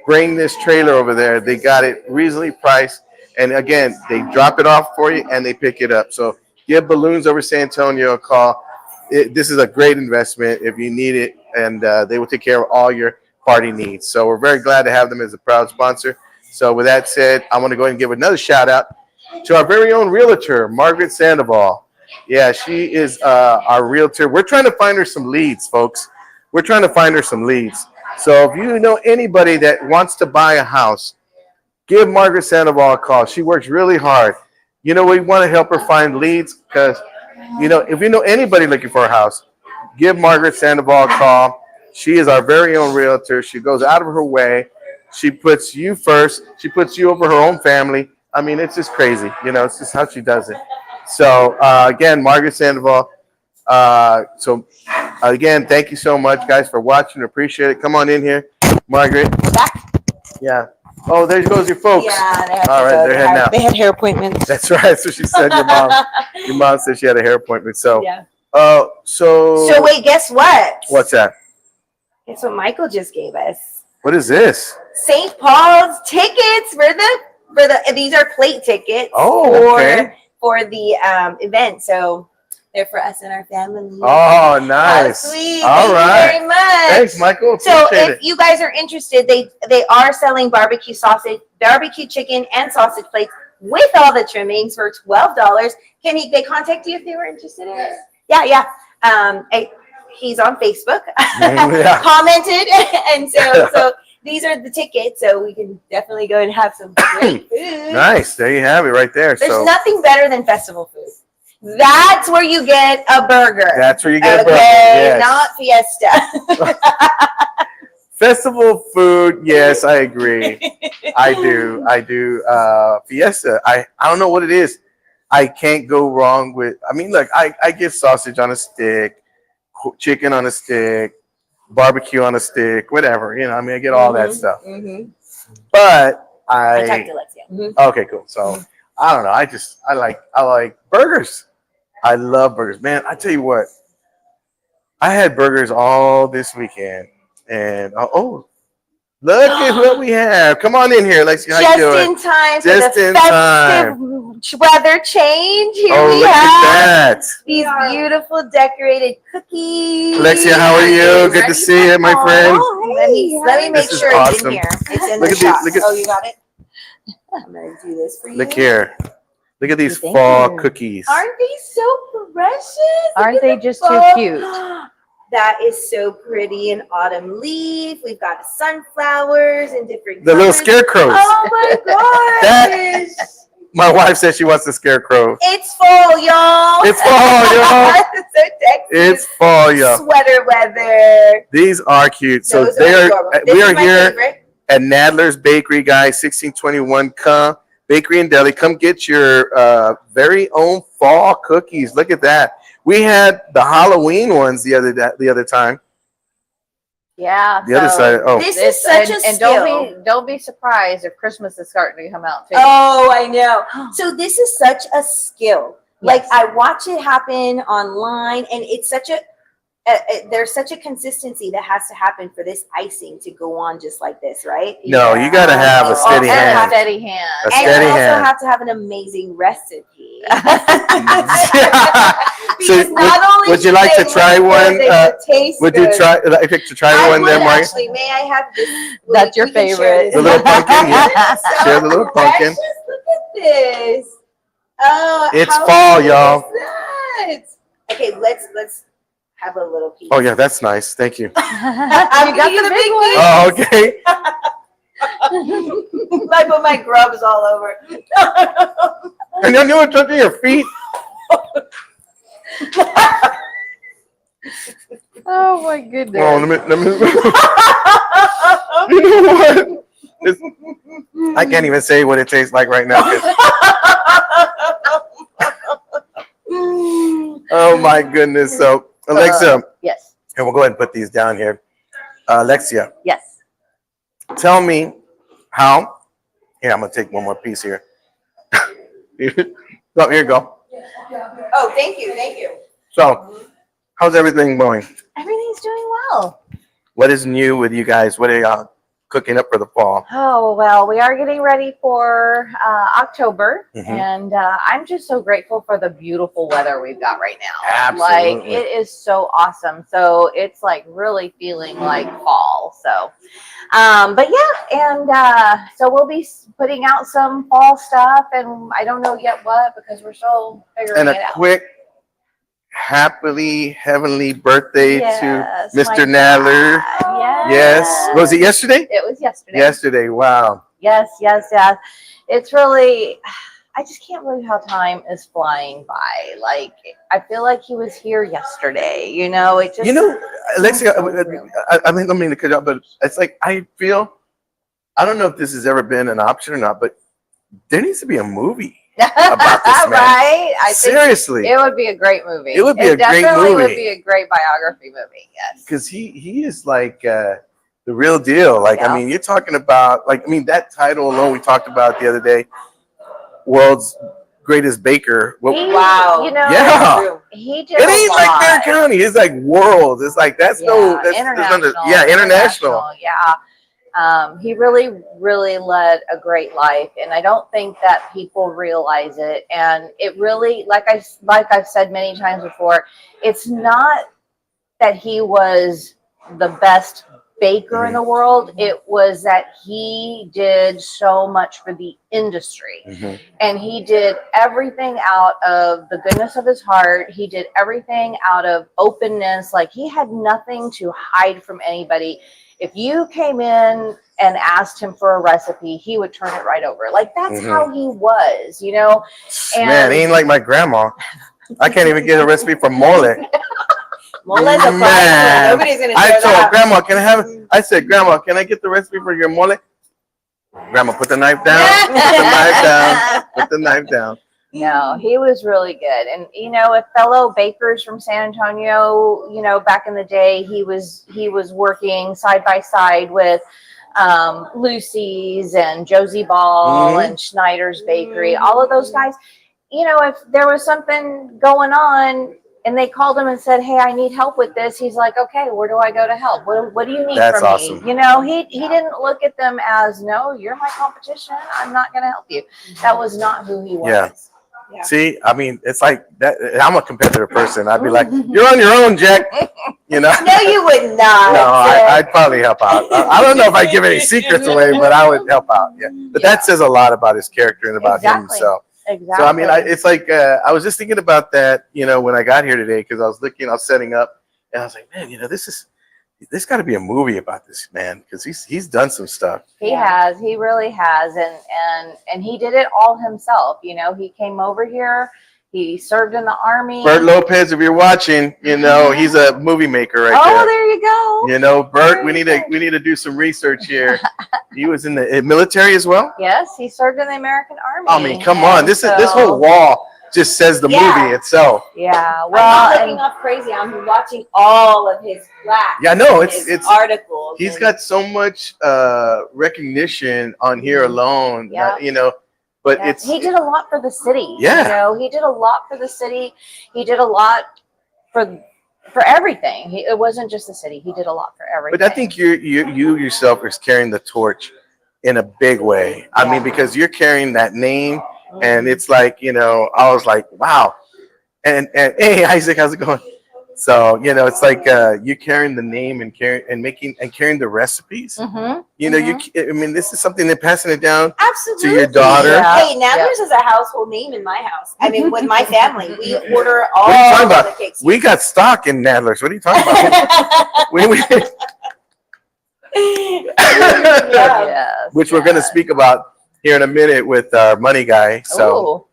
Bring this trailer over there. They got it reasonably priced. And again, they drop it off for you and they pick it up. So give Balloons over San Antonio a call. This is a great investment if you need it, and they will take care of all your party needs. So we're very glad to have them as a proud sponsor. So with that said, I want to go ahead and give another shout out to our very own realtor, Margaret Sandoval. Yeah, she is our realtor. We're trying to find her some leads, folks. We're trying to find her some leads. So if you know anybody that wants to buy a house, give Margaret Sandoval a call. She works really hard. You know, we want to help her find leads because, if you know anybody looking for a house, give Margaret Sandoval a call. She is our very own realtor. She goes out of her way. She puts you first. She puts you over her own family. I mean, it's just crazy. You know, it's just how she does it. So, again, Margaret Sandoval. Again, thank you so much, guys, for watching. Appreciate it. Come on in here, Margaret. Back. Yeah. Oh, there goes your folks. Yeah, they had All to right, go. they're heading out. They had hair appointments. That's right. That's what she said. Your mom said she had a hair appointment. So, Yeah. So wait, guess what? What's that? Guess what Michael just gave us? What is this? St. Paul's tickets for the these are plate tickets for the event. So they're for us and our family. Oh, nice. How sweet. All Thank right. you very much. Thanks, Michael. So Appreciate if you guys are interested, they are selling barbecue sausage, barbecue chicken, and sausage plates with all the trimmings for $12. They contact you if they were interested in it? Yeah. He's on Facebook. Yeah. Commented, and so these are the tickets. So we can definitely go and have some great food. Nice. There you have it, right there. There's nothing better than festival food. That's where you get a burger. That's where you get a burger. Okay, Yes. not Fiesta. Festival food. Yes, I agree. I do. Fiesta. I don't know what it is. I can't go wrong with. I mean, look, I get sausage on a stick, chicken on a stick, barbecue on a stick, whatever. You know, I mean, I get all that stuff. Mm-hmm. But I talked to Alexia. Mm-hmm. Okay, cool. So I don't know. I like burgers. I love burgers, man. I tell you what, I had burgers all this weekend, and look at what we have. Come on in here, Lexi. How you doing? Just in time for Just the in festive weather change. Here we look have at that. these beautiful decorated cookies. Alexia, how are you? Good to see you, my friend. Oh, let me make This is sure it's awesome. in here. It's in Look the at shot. these- look at- Oh, you got it? I'm going to do this for you. Look here. Look at these Thank fall you. cookies. Aren't they so precious? Look Aren't at they the just too fall. cute? That is so pretty. An autumn leaf. We've got sunflowers and different The little colors. scarecrows. Oh my gosh. My wife said she wants the scarecrow. It's fall, y'all. It's fall, y'all. It's so Texas. It's fall, y'all. Sweater weather. These are cute. So Those they are. adorable. We This are is my here favorite. at Nadler's Bakery, guys. 1621 Bakery and Deli. Come get your very own fall cookies. Look at that. We had the Halloween ones the other time. Yeah. The other side. Oh, This is such a and skill. don't be surprised if Christmas is starting to come out too. Oh, I know. So this is such a skill. Like I watch it happen online, and it's such a there's such a consistency that has to happen for this icing to go on just like this, right? no, you got to have a Oh, steady and hand. Steady hand. A And steady you also hand. have to have an amazing recipe. So Because not only would you should like to they try look one? good, they should taste Would you good. like to try I one there, would Mark? actually. May I have this? That's your We can share favorite. this. The little pumpkin, yeah. This is so Share the little pumpkin. precious. Look at this. Oh, It's how fall, cute y'all. is that? Okay, let's have a little piece. Oh yeah, that's nice. Thank you. I'm got gonna the big big one. Oh, okay. I put my grubs all over. And then you were touching your feet. Oh my goodness. Oh, let me. You know what? I can't even say what it tastes like right now. 'Cause- Oh my goodness. So Alexa, Yes. and we'll go ahead and put these down here. Alexia, Yes. tell me how. Here, I'm gonna take one more piece here. Oh, here you go. Oh, thank you, thank you. So, how's everything going? Everything's doing well. What is new with you guys? What are y'all cooking up for the fall? Oh, well, we are getting ready for October, Mhm. and I'm just so grateful for the beautiful weather we've got right now. Like, Absolutely. it is so awesome. So it's like really feeling like fall. So, but yeah, and so we'll be putting out some fall stuff, and I don't know yet what because we're still figuring And it a out. quick happily heavenly birthday Yes, to Mr. my Nadler. God. Yes. Was it yesterday? It was yesterday. Yesterday. Wow. Yes. It's really, I just can't believe how time is flying by. Like, I feel like he was here yesterday. You know, it just. You know, Alexia, so real. I mean, I don't mean to cut you off, but it's like I feel. I don't know if this has ever been an option or not, but there needs to be a movie about this man. Right? I think Seriously, it would be a great movie. It would be a great definitely movie. would be a great biography movie. Yes. because he is like the real deal. Like, Yeah. I mean, you're talking about like, I mean, that title alone we talked about the other day, world's greatest baker. Well, Wow. You know, Yeah. he did it a ain't lot. like Bear County. It's like world. It's like that's that's international. international. Yeah. He really, really led a great life, and I don't think that people realize it. And it really, like I've said many times before, it's not that he was the best baker in the world. It was that he did so much for the industry, and he did everything out of the goodness of his heart. He did everything out of openness. Like, he had nothing to hide from anybody. If you came in and asked him for a recipe, he would turn it right over. Like, that's how he was, you know. And Man, he ain't like my grandma. I can't even get a recipe for mole. Mole's a Man. problem. Nobody's gonna I share told that. Grandma, can I have? I said, Grandma, can I get the recipe for your mole? Grandma, put the knife down. Put the knife down. Put the knife down. no, he was really good. And, you know, with fellow bakers from San Antonio, you know, back in the day, he was working side by side with Lucy's and Josie Ball and Schneider's Bakery, all of those guys. You know, if there was something going on and they called him and said, "Hey, I need help with this," he's like, "Okay, where do I go to help? What do you need That's from awesome. me?" You know, he didn't look at them as, "No, you're my competition. I'm not going to help you." That was not who he was. Yeah. Yeah. See, I mean, it's like that. I'm a competitive person. I'd be like, "You're on your own, Jack." You know. No, you would not. No, I'd probably help out. I don't know if I give any secrets away, but I would help out. Yeah, but that says a lot about his character and about him himself. Exactly. So I mean, it's like I was just thinking about that, you know, when I got here today, because I was setting up, and I was like, man, you know, there's got to be a movie about this man, because he's done some stuff. He really has, and he did it all himself. You know, he came over here. He served in the Army. Bert Lopez, if you're watching, you know, he's a movie maker right Oh, there. there you go. You know, Bert, we need to do some research here. He was in the military as well. Yes, he served in the American Army. I mean, come on, this whole wall just says the movie itself. Yeah, I'm well, not looking off crazy. I'm watching all of his plaques. Yeah, no, and his it's articles. He's got so much recognition on here alone. Yeah. You know, but he did a lot for the city. Yeah. You know, he did a lot for the city. He did a lot for everything. It wasn't just the city. He did a lot for everything. But I think you yourself is carrying the torch in a big way. I mean, because you're carrying that name, and it's like, you know, I was like, wow. And hey, Isaac, how's it going? So, you know, it's like you're carrying the name and carrying the recipes. You know, I mean, this is something they're passing it down Absolutely. to your daughter. Yeah. Hey, Nadler's is a household name in my house. I mean, with my family, we order all What are you talking of about? the cakes. We got stock in Nadler's. What are you talking about? Yes, Which we're going to speak about here in a minute with our money guy. So,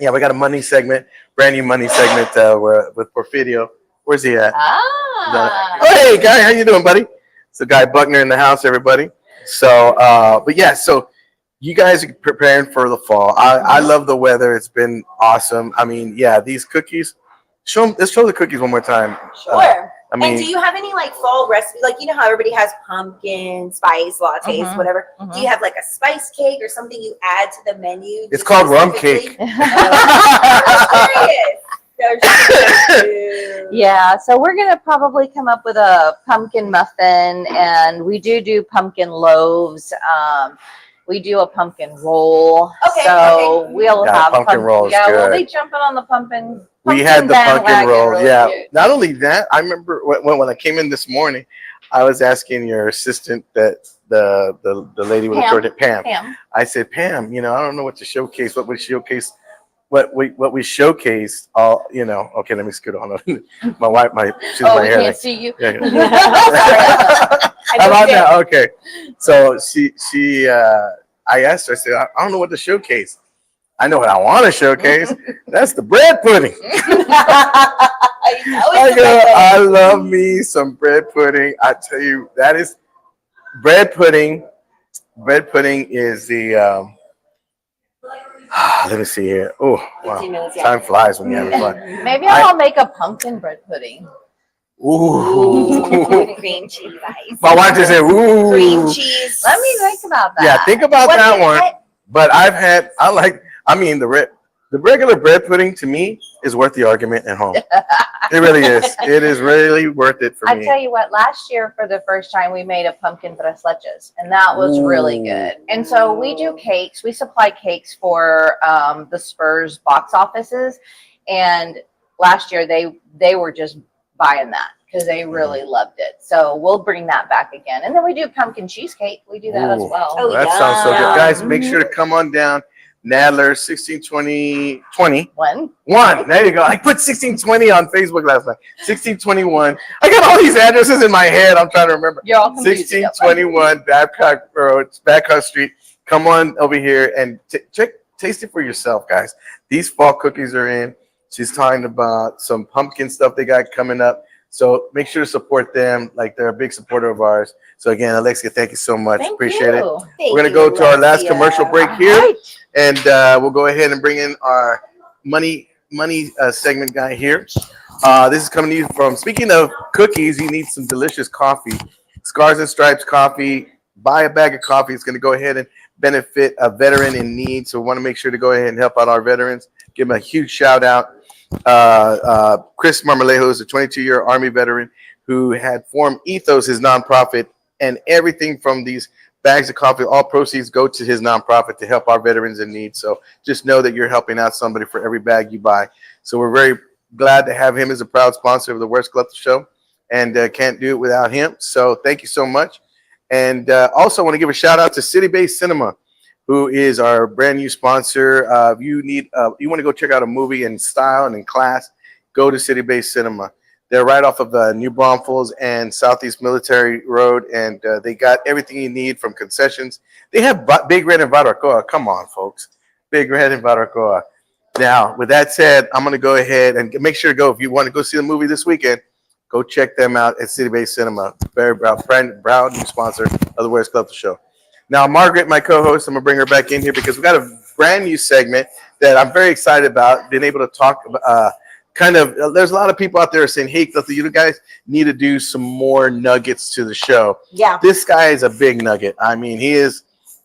yeah, we got a money segment, brand new money segment with Porfirio. Where's he at? Ah. Oh, hey, Guy, how you doing, buddy? It's the Guy Buckner in the house, everybody. So, but yeah, so you guys are preparing for the fall. I love the weather. It's been awesome. I mean, yeah, these cookies. Let's show the cookies one more time. Sure. I mean, And do you have any like fall recipes? Like, you know how everybody has pumpkin spice lattes, whatever. Do you have like a spice cake or something you add to the menu? It's called rum cake. I'm curious. Yeah, so we're gonna probably come up with a pumpkin muffin, and we do pumpkin loaves. We do a pumpkin roll. Okay, so okay. we'll Yeah, have pumpkin roll is Yeah, we'll good. be jumping on the pumpkin. We had the pumpkin bandwagon roll. really Yeah. good. Not only that, I remember when I came in this morning, I was asking your assistant, that the lady with the short hair, Pam. I said, Pam, you know, I don't know what to showcase. What we showcased. All, you know. Okay, let me scoot on. My wife, she's Oh, my we hair. can't see you. Yeah. How about that? Okay. So she I asked her, I said, I don't know what to showcase. I know what I want to showcase. That's the bread pudding. I love me some bread pudding. I tell you, that is bread pudding. Bread pudding is the. Let me see here. Oh, wow. Time flies when you're having fun. Maybe I'll make a pumpkin bread pudding. Ooh. Cream cheese ice. My wife just said, ooh. Cream cheese. Let me think about that. Yeah, think about that one. But the regular bread pudding to me is worth the argument at home. It really is. It is really worth it for me. I tell you what, last year for the first time we made a pumpkin tres leches, and that was really good. And so we do cakes. We supply cakes for the Spurs box offices, and last year they were just buying that because they really loved it. So we'll bring that back again. And then we do pumpkin cheesecake. We do that as well. Oh, that sounds so good. Guys, make sure to come on down. Nadler 1620 One. There you go. I put 1620 on Facebook last night. 1621. I got all these addresses in my head. I'm trying to remember. You're all confused. 1621 Babcock Road, Babcock Street. Come on over here and taste it for yourself, guys. These fall cookies are in. She's talking about some pumpkin stuff they got coming up. So make sure to support them. Like, they're a big supporter of ours. So again, Alexia, thank you so much. Appreciate it. We're gonna go to our last commercial break here, and we'll go ahead and bring in our money segment guy here. This is coming to you from. Speaking of cookies, you need some delicious coffee. Scars and Stripes Coffee. Buy a bag of coffee. It's gonna go ahead and benefit a veteran in need. So we want to make sure to go ahead and help out our veterans. Give them a huge shout out. Chris Marmolejo is a 22-year Army veteran who had formed Ethos, his nonprofit, and everything from these bags of coffee, all proceeds go to his nonprofit to help our veterans in need. So just know that you're helping out somebody for every bag you buy. So we're very glad to have him as a proud sponsor of the Where's Cleto Show, and can't do it without him. So thank you so much. And also want to give a shout out to City Based Cinema, who is our brand new sponsor. If you want to go check out a movie in style and in class, go to City Based Cinema. They're right off of New Braunfels and Southeast Military Road, and they got everything you need from concessions. They have Big Red and Barbacoa. Come on, folks. Big Red and Barbacoa. Now, with that said, I'm going to go ahead and make sure to go. If you want to go see the movie this weekend, go check them out at City Based Cinema. Very proud new sponsor of the Where's Cleto Show. Now, Margaret, my co-host, I'm going to bring her back in here because we got a brand new segment that I'm very excited about, being able to talk about. There's a lot of people out there saying, hey, Cleto, you guys need to do some more nuggets to the show. Yeah. This guy is a big nugget. I mean, he is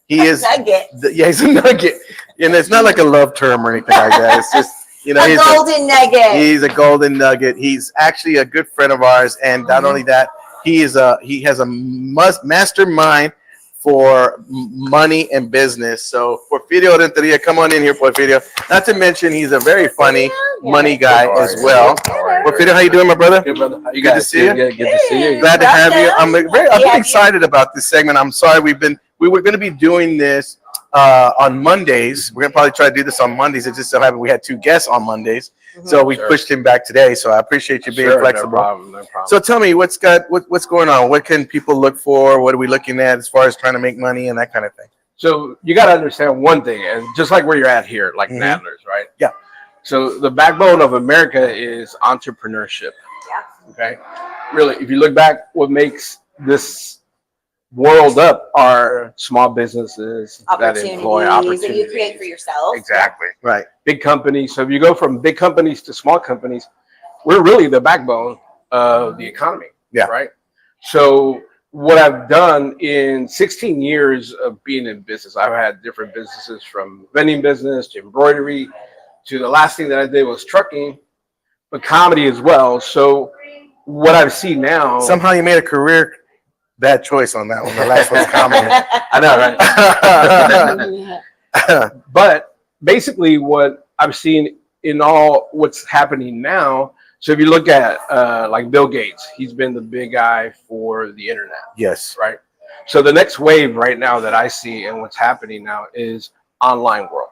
nugget. He's a nugget. And it's not like a love term or anything like that. It's just, a golden nugget. He's a golden nugget. He's actually a good friend of ours. And not only that, he has a mastermind for money and business. So Porfirio Renteria, come on in here, Porfirio. Not to mention, he's a very funny money guy as well. Porfirio, how you doing, my brother? Good, brother. How you good guys? to see you. Good to see you. Glad to have you. I'm excited about this segment. I'm sorry we were going to be doing this on Mondays. We're going to probably try to do this on Mondays. It just so happened we had two guests on Mondays. So we pushed him back today. So I appreciate you being flexible. No problem. So tell me, what's going on? What can people look for? What are we looking at as far as trying to make money and that kind of thing? So you got to understand one thing, and just like where you're at here, like Nadler's, right? Yeah. So the backbone of America is entrepreneurship. Yeah. Okay. Really, if you look back, what makes this world up are small businesses that employ opportunities that you create for yourself. Exactly. Right. Big companies. So if you go from big companies to small companies, we're really the backbone of the economy. Yeah. Right. So what I've done in 16 years of being in business, I've had different businesses, from vending business to embroidery to the last thing that I did was trucking, but comedy as well. So what I've seen now, somehow you made a career bad choice on that one. The last one's comedy. I know, right? But basically what I've seen in all what's happening now, so if you look at like Bill Gates, he's been the big guy for the internet. Yes. Right. So the next wave right now that I see and what's happening now is online world.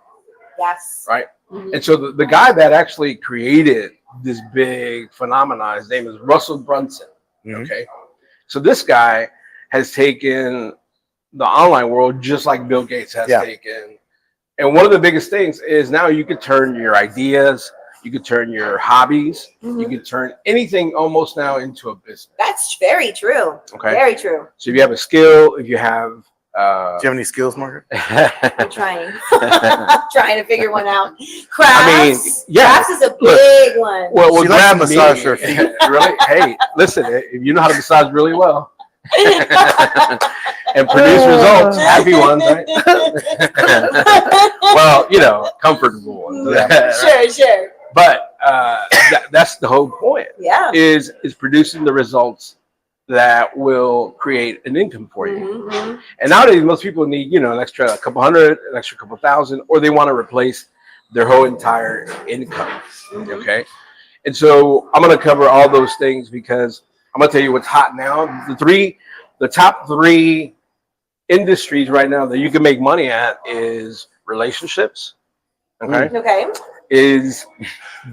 Yes. Right. And so the guy that actually created this big phenomenon, his name is Russell Brunson. Okay. So this guy has taken the online world just like Bill Gates has taken And one of the biggest things is now you could turn your ideas, you could turn your hobbies, you could turn anything almost now into a business. That's very true. Okay. Very true. So if you have a skill, if you have Do you have any skills, Margaret? I'm trying. Trying to figure one out. Crafts. I mean, yeah. Crafts is a big one. well, She likes grab to massage me. her feet. Really? Hey, listen, if you know how to massage really well and produce results, happy ones, right? Well, you know, comfortable ones. Yeah. Sure. But that's the whole point. Yeah. Is producing the results that will create an income for you. Mhm. And nowadays, most people need, you know, an extra couple hundred, an extra couple thousand, or they want to replace their whole entire income. Okay. And so I'm going to cover all those things because I'm going to tell you what's hot now. The top three industries right now that you can make money at is relationships. Okay. Okay. Is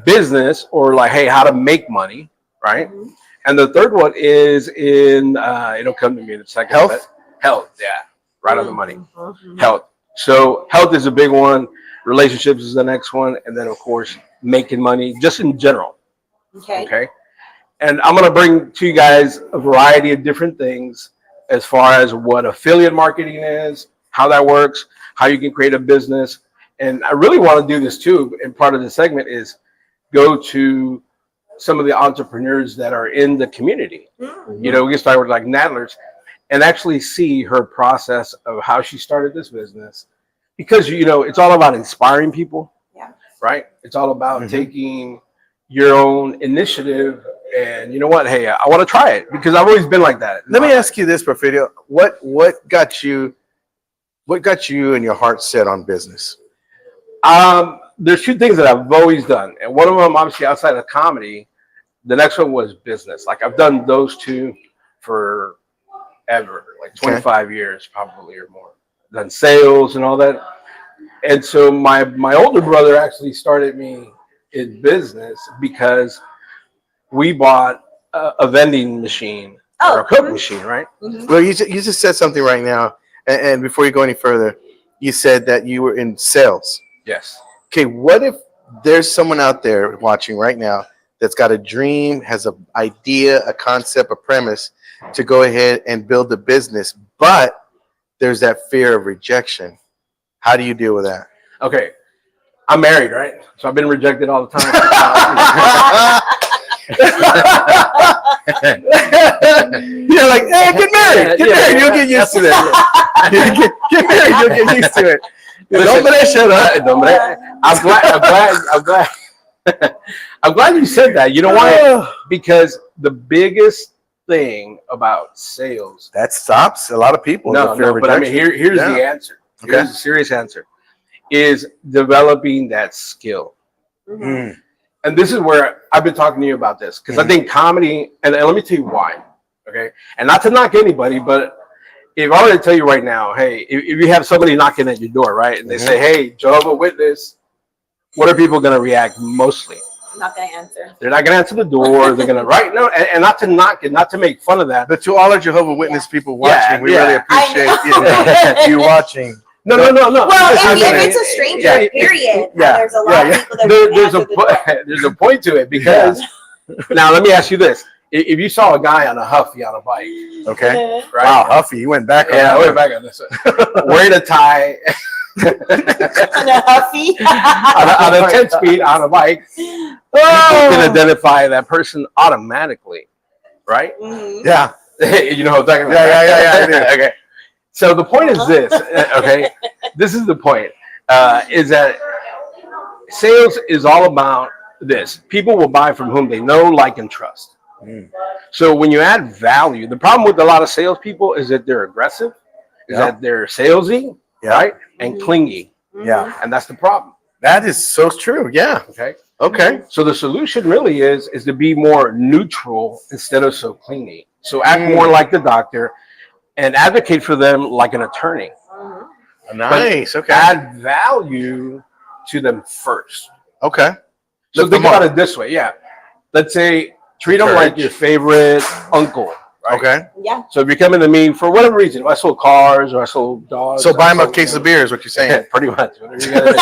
business, or like, hey, how to make money. Right. Mhm. And the third one is in, it'll come to me in a second. Health? but Health, yeah. Right on the money. Mhm. Health. So health is a big one. Relationships is the next one. And then, of course, making money just in general. Okay. Okay. And I'm going to bring to you guys a variety of different things as far as what affiliate marketing is, how that works, how you can create a business. And I really want to do this too. And part of the segment is go to some of the entrepreneurs that are in the community. Mhm. You know, we can start with like Nadler's and actually see her process of how she started this business. Because, you know, it's all about inspiring people. Yeah. Right? It's all about taking your own initiative and, you know what, hey, I want to try it because I've always been like that. Let me ask you this, Porfirio. What got you and your heart set on business? There's two things that I've always done. And one of them, obviously, outside of comedy, the next one was business. Like I've done those two forever, like 25 years probably or more. Done sales and all that. And so my older brother actually started me in business because we bought a vending machine or a Coke machine, right? Well, you just said something right now, and before you go any further, you said that you were in sales. Yes. Okay, what if there's someone out there watching right now that's got a dream, has an idea, a concept, a premise to go ahead and build a business, but there's that fear of rejection? How do you deal with that? Okay. I'm married, right? So I've been rejected all the time. You're like, hey, get married. Get married. You'll get used to that. Get married. You'll get used to it. Don't shut up. I'm glad you said that. You know why? Because the biggest thing about sales. That stops a lot of people. No, but I mean, here's the answer. Okay. Here's the serious answer. Is developing that skill. Mm. And this is where I've been talking to you about this because I think comedy, and let me tell you why. Okay. And not to knock anybody, but if I were to tell you right now, hey, if you have somebody knocking at your door, right, and they say, hey, Jehovah Witness, what are people going to react mostly? I'm not going to answer. They're not going to answer the door. They're going to, right? No, and not to knock it, not to make fun of that. But to all our Jehovah Witness people watching, Yeah, we yeah. really appreciate you watching. No. Well, Listen, if it's a stranger, period. Yeah. There's a lot of people that there's a point to it because now let me ask you this: if you saw a guy on a Huffy on a bike, Okay. right? Wow, Huffy, you went back on Yeah, that I went one. back on this one. Wearing a tie, on a Huffy. on a 10-speed on a bike, you can identify that person automatically, right? Mhm. Yeah. You know what I'm talking about? Yeah, I do. Okay. So the point is this, okay? This is the point, is that sales is all about this. People will buy from whom they know, like, and trust. Mm. So when you add value, the problem with a lot of salespeople is that they're aggressive, is that they're salesy, right? And clingy. Yeah. And that's the problem. That is so true. Yeah. Okay. Okay. So the solution really is to be more neutral instead of so clingy. So act more like the doctor and advocate for them like an attorney. Nice. Okay. Add value to them first. Okay. So Lift think them about up. it this way. Yeah. Let's say treat them Encourage. like your favorite uncle, Right? Okay. Yeah. So if you're coming to me for whatever reason, if I sold cars or I sold dogs. So buy I him a sold, case of beer is what you're saying. Pretty much. Whatever you gotta do.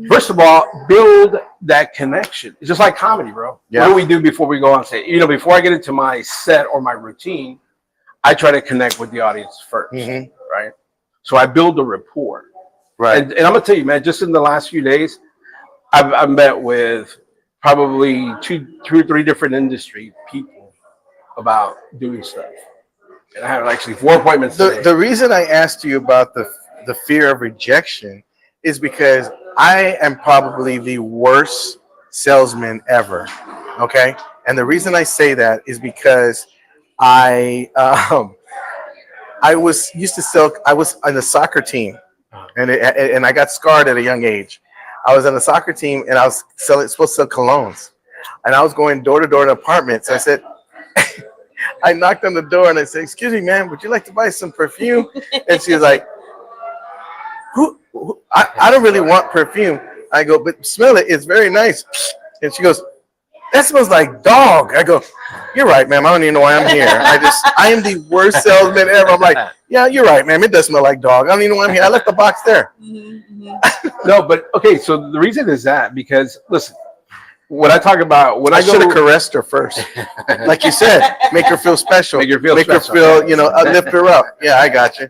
First of all, build that connection. It's just like comedy, bro. Yeah. What do we do before we go on stage? You know, before I get into my set or my routine, I try to connect with the audience first, right? So I build a rapport. Right. And I'm gonna tell you, man, just in the last few days, I've met with probably two or three different industry people about doing stuff. And I have actually 4 appointments today. The reason I asked you about the fear of rejection is because I am probably the worst salesman ever. Okay. And the reason I say that is because I was used to sell. I was on the soccer team, and I got scarred at a young age. I was on the soccer team, and I was supposed to sell colognes, and I was going door to door in apartments. I said, I knocked on the door and I said, "Excuse me, ma'am, would you like to buy some perfume?" And she was like, "Who? I don't really want perfume." I go, "But smell it. It's very nice." And she goes, "That smells like dog." I go, "You're right, ma'am. I don't even know why I'm here. I am the worst salesman ever." I'm like, "Yeah, you're right, ma'am. It does smell like dog. I don't even know why I'm here. I left the box there." No, but okay. So the reason is that because listen, when I talk about when I I should have go, caressed her first, like you said, make her feel special, Make her feel special. lift her up. Yeah, I got you.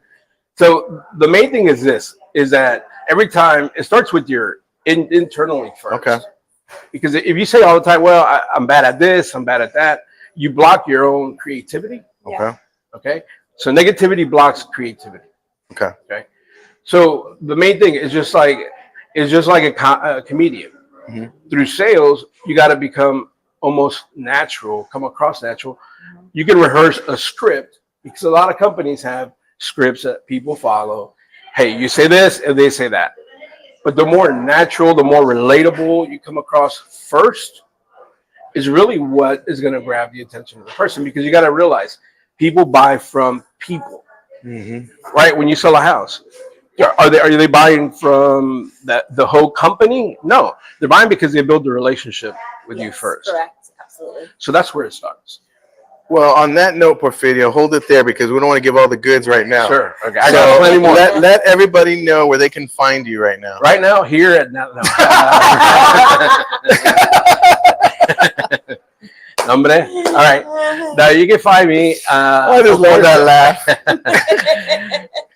so the main thing is this: is that every time it starts with your internally first. Okay. Because if you say all the time, "Well, I'm bad at this, I'm bad at that," you block your own creativity. Okay. Okay. So negativity blocks creativity. Okay. Okay. So the main thing is just like a comedian. Through sales, you got to become almost natural, come across natural. You can rehearse a script because a lot of companies have scripts that people follow. Hey, you say this and they say that. But the more natural, the more relatable you come across first is really what is going to grab the attention of the person, because you got to realize people buy from people, right? When you sell a house, are they buying from the whole company? No, they're buying because they build a relationship with you first. Correct. Absolutely. So that's where it starts. Well, on that note, Porfirio, hold it there because we don't want to give all the goods right now. Sure. Okay. I So got plenty more. let everybody know where they can find you right now. Right now, here at Nadler. Hombre. All right. Now you can find me. I just love that laugh.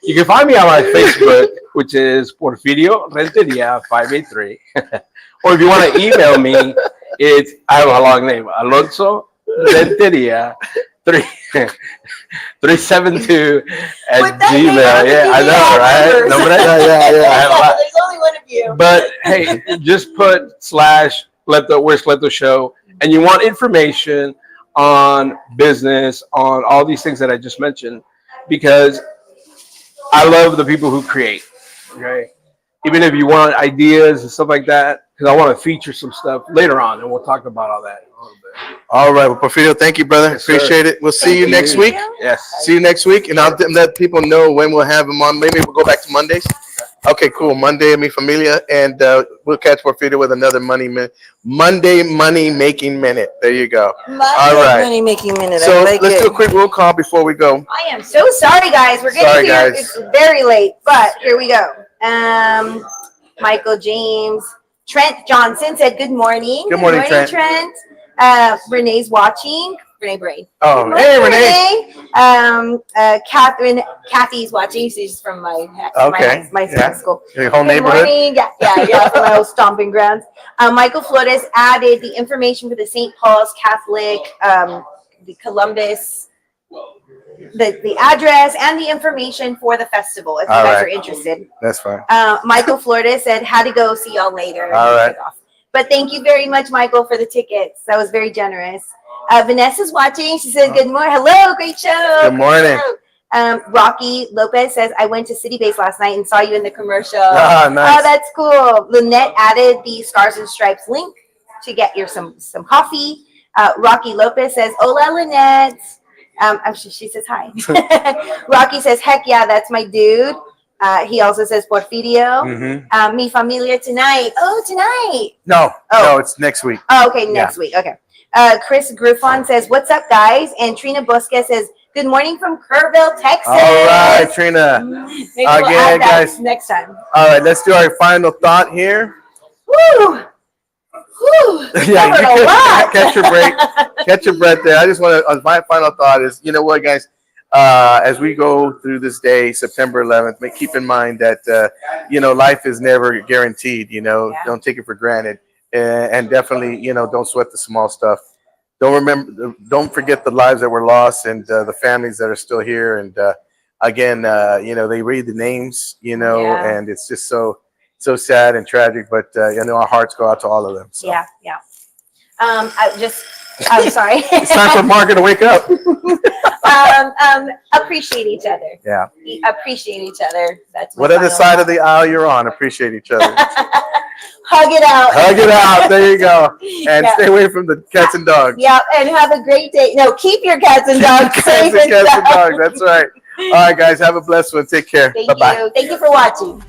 You can find me on my Facebook, which is Porfirio Renteria 583. Or if you want to email me, I have a long name, Alonso Renteria 372 at Gmail. Yeah, I know, right? Nombre? Yeah. There's only one of you. But hey, just put /Where's Cleto Show, and you want information on business, on all these things that I just mentioned, because I love the people who create. Okay, even if you want ideas and stuff like that, because I want to feature some stuff later on, and we'll talk about all that a little bit. All right, well, Porfirio, thank you, brother. Yes, sir. Appreciate it. We'll see you next week. Yes. See you next week, and I'll let people know when we'll have them on. Maybe we'll go back to Mondays. Okay, cool. Monday, mi familia, and we'll catch Porfirio with another Monday money making minute. There you go. All right. Money making minute. So I like let's it. do a quick roll call before we go. I am so sorry, guys. We're Sorry, getting here. guys. It's very late, but here we go. Michael James. Trent Johnson said, "Good morning." Good morning, Trent. Renee's watching. Renee Bray. Oh, hey, Renee. Kathy's watching. She's from my Okay. my Yeah. school. Your whole Good neighborhood. morning. Yeah, from my old stomping grounds. Michael Flores added the information for the St. Paul's Catholic, the Columbus, the address and the information for the festival if you All guys right. are interested. That's fine. Michael Flores said, "Had to go. See y'all later." All right. But thank you very much, Michael, for the tickets. That was very generous. Vanessa's watching. She said, "Good morning. Hello, great show." Good morning. Rocky Lopez says, "I went to City Base last night and saw you in the commercial." Ah, nice. Oh, that's cool. Lynette added the Stars and Stripes link to get your some coffee. Rocky Lopez says, "Hola, Lynette." She says hi. Rocky says, "Heck yeah, that's my dude." He also says, "Porfirio." Mi familia tonight. Oh, tonight. No, Oh. no, it's next week. Oh, okay, next week. Okay. Chris Gruffon says, "What's up, guys?" And Trina Bosque says, "Good morning from Kerrville, Texas." All right, Trina. Maybe we'll Again, add that guys. next time. All right, let's do our final thought here. Woo! Woo! Yeah, Covered a you lot. catch your break, catch your breath there. I just want to. My final thought is, you know what, guys. As we go through this day, September 11th, keep in mind that you know, life is never guaranteed. You know, Yeah. don't take it for granted, and definitely, you know, don't sweat the small stuff. Don't forget the lives that were lost and the families that are still here. And again, you know, they read the names, you know, Yeah. and it's just so sad and tragic. But you know, our hearts go out to all of them. So. Yeah, yeah. I'm sorry. It's time for Margaret to wake up. Appreciate each other. Yeah. Appreciate each other. That's my Whatever final side of thought. the aisle you're on, appreciate each other. Hug it out. Hug it out. There you go. And Yeah. stay away from the cats and dogs. Yeah, and have a great day. No, keep your cats and dogs Cats safe and and cats and stuff. dogs. That's right. All right, guys. Have a blessed one. Take care. Thank Bye-bye. you. Thank you for watching.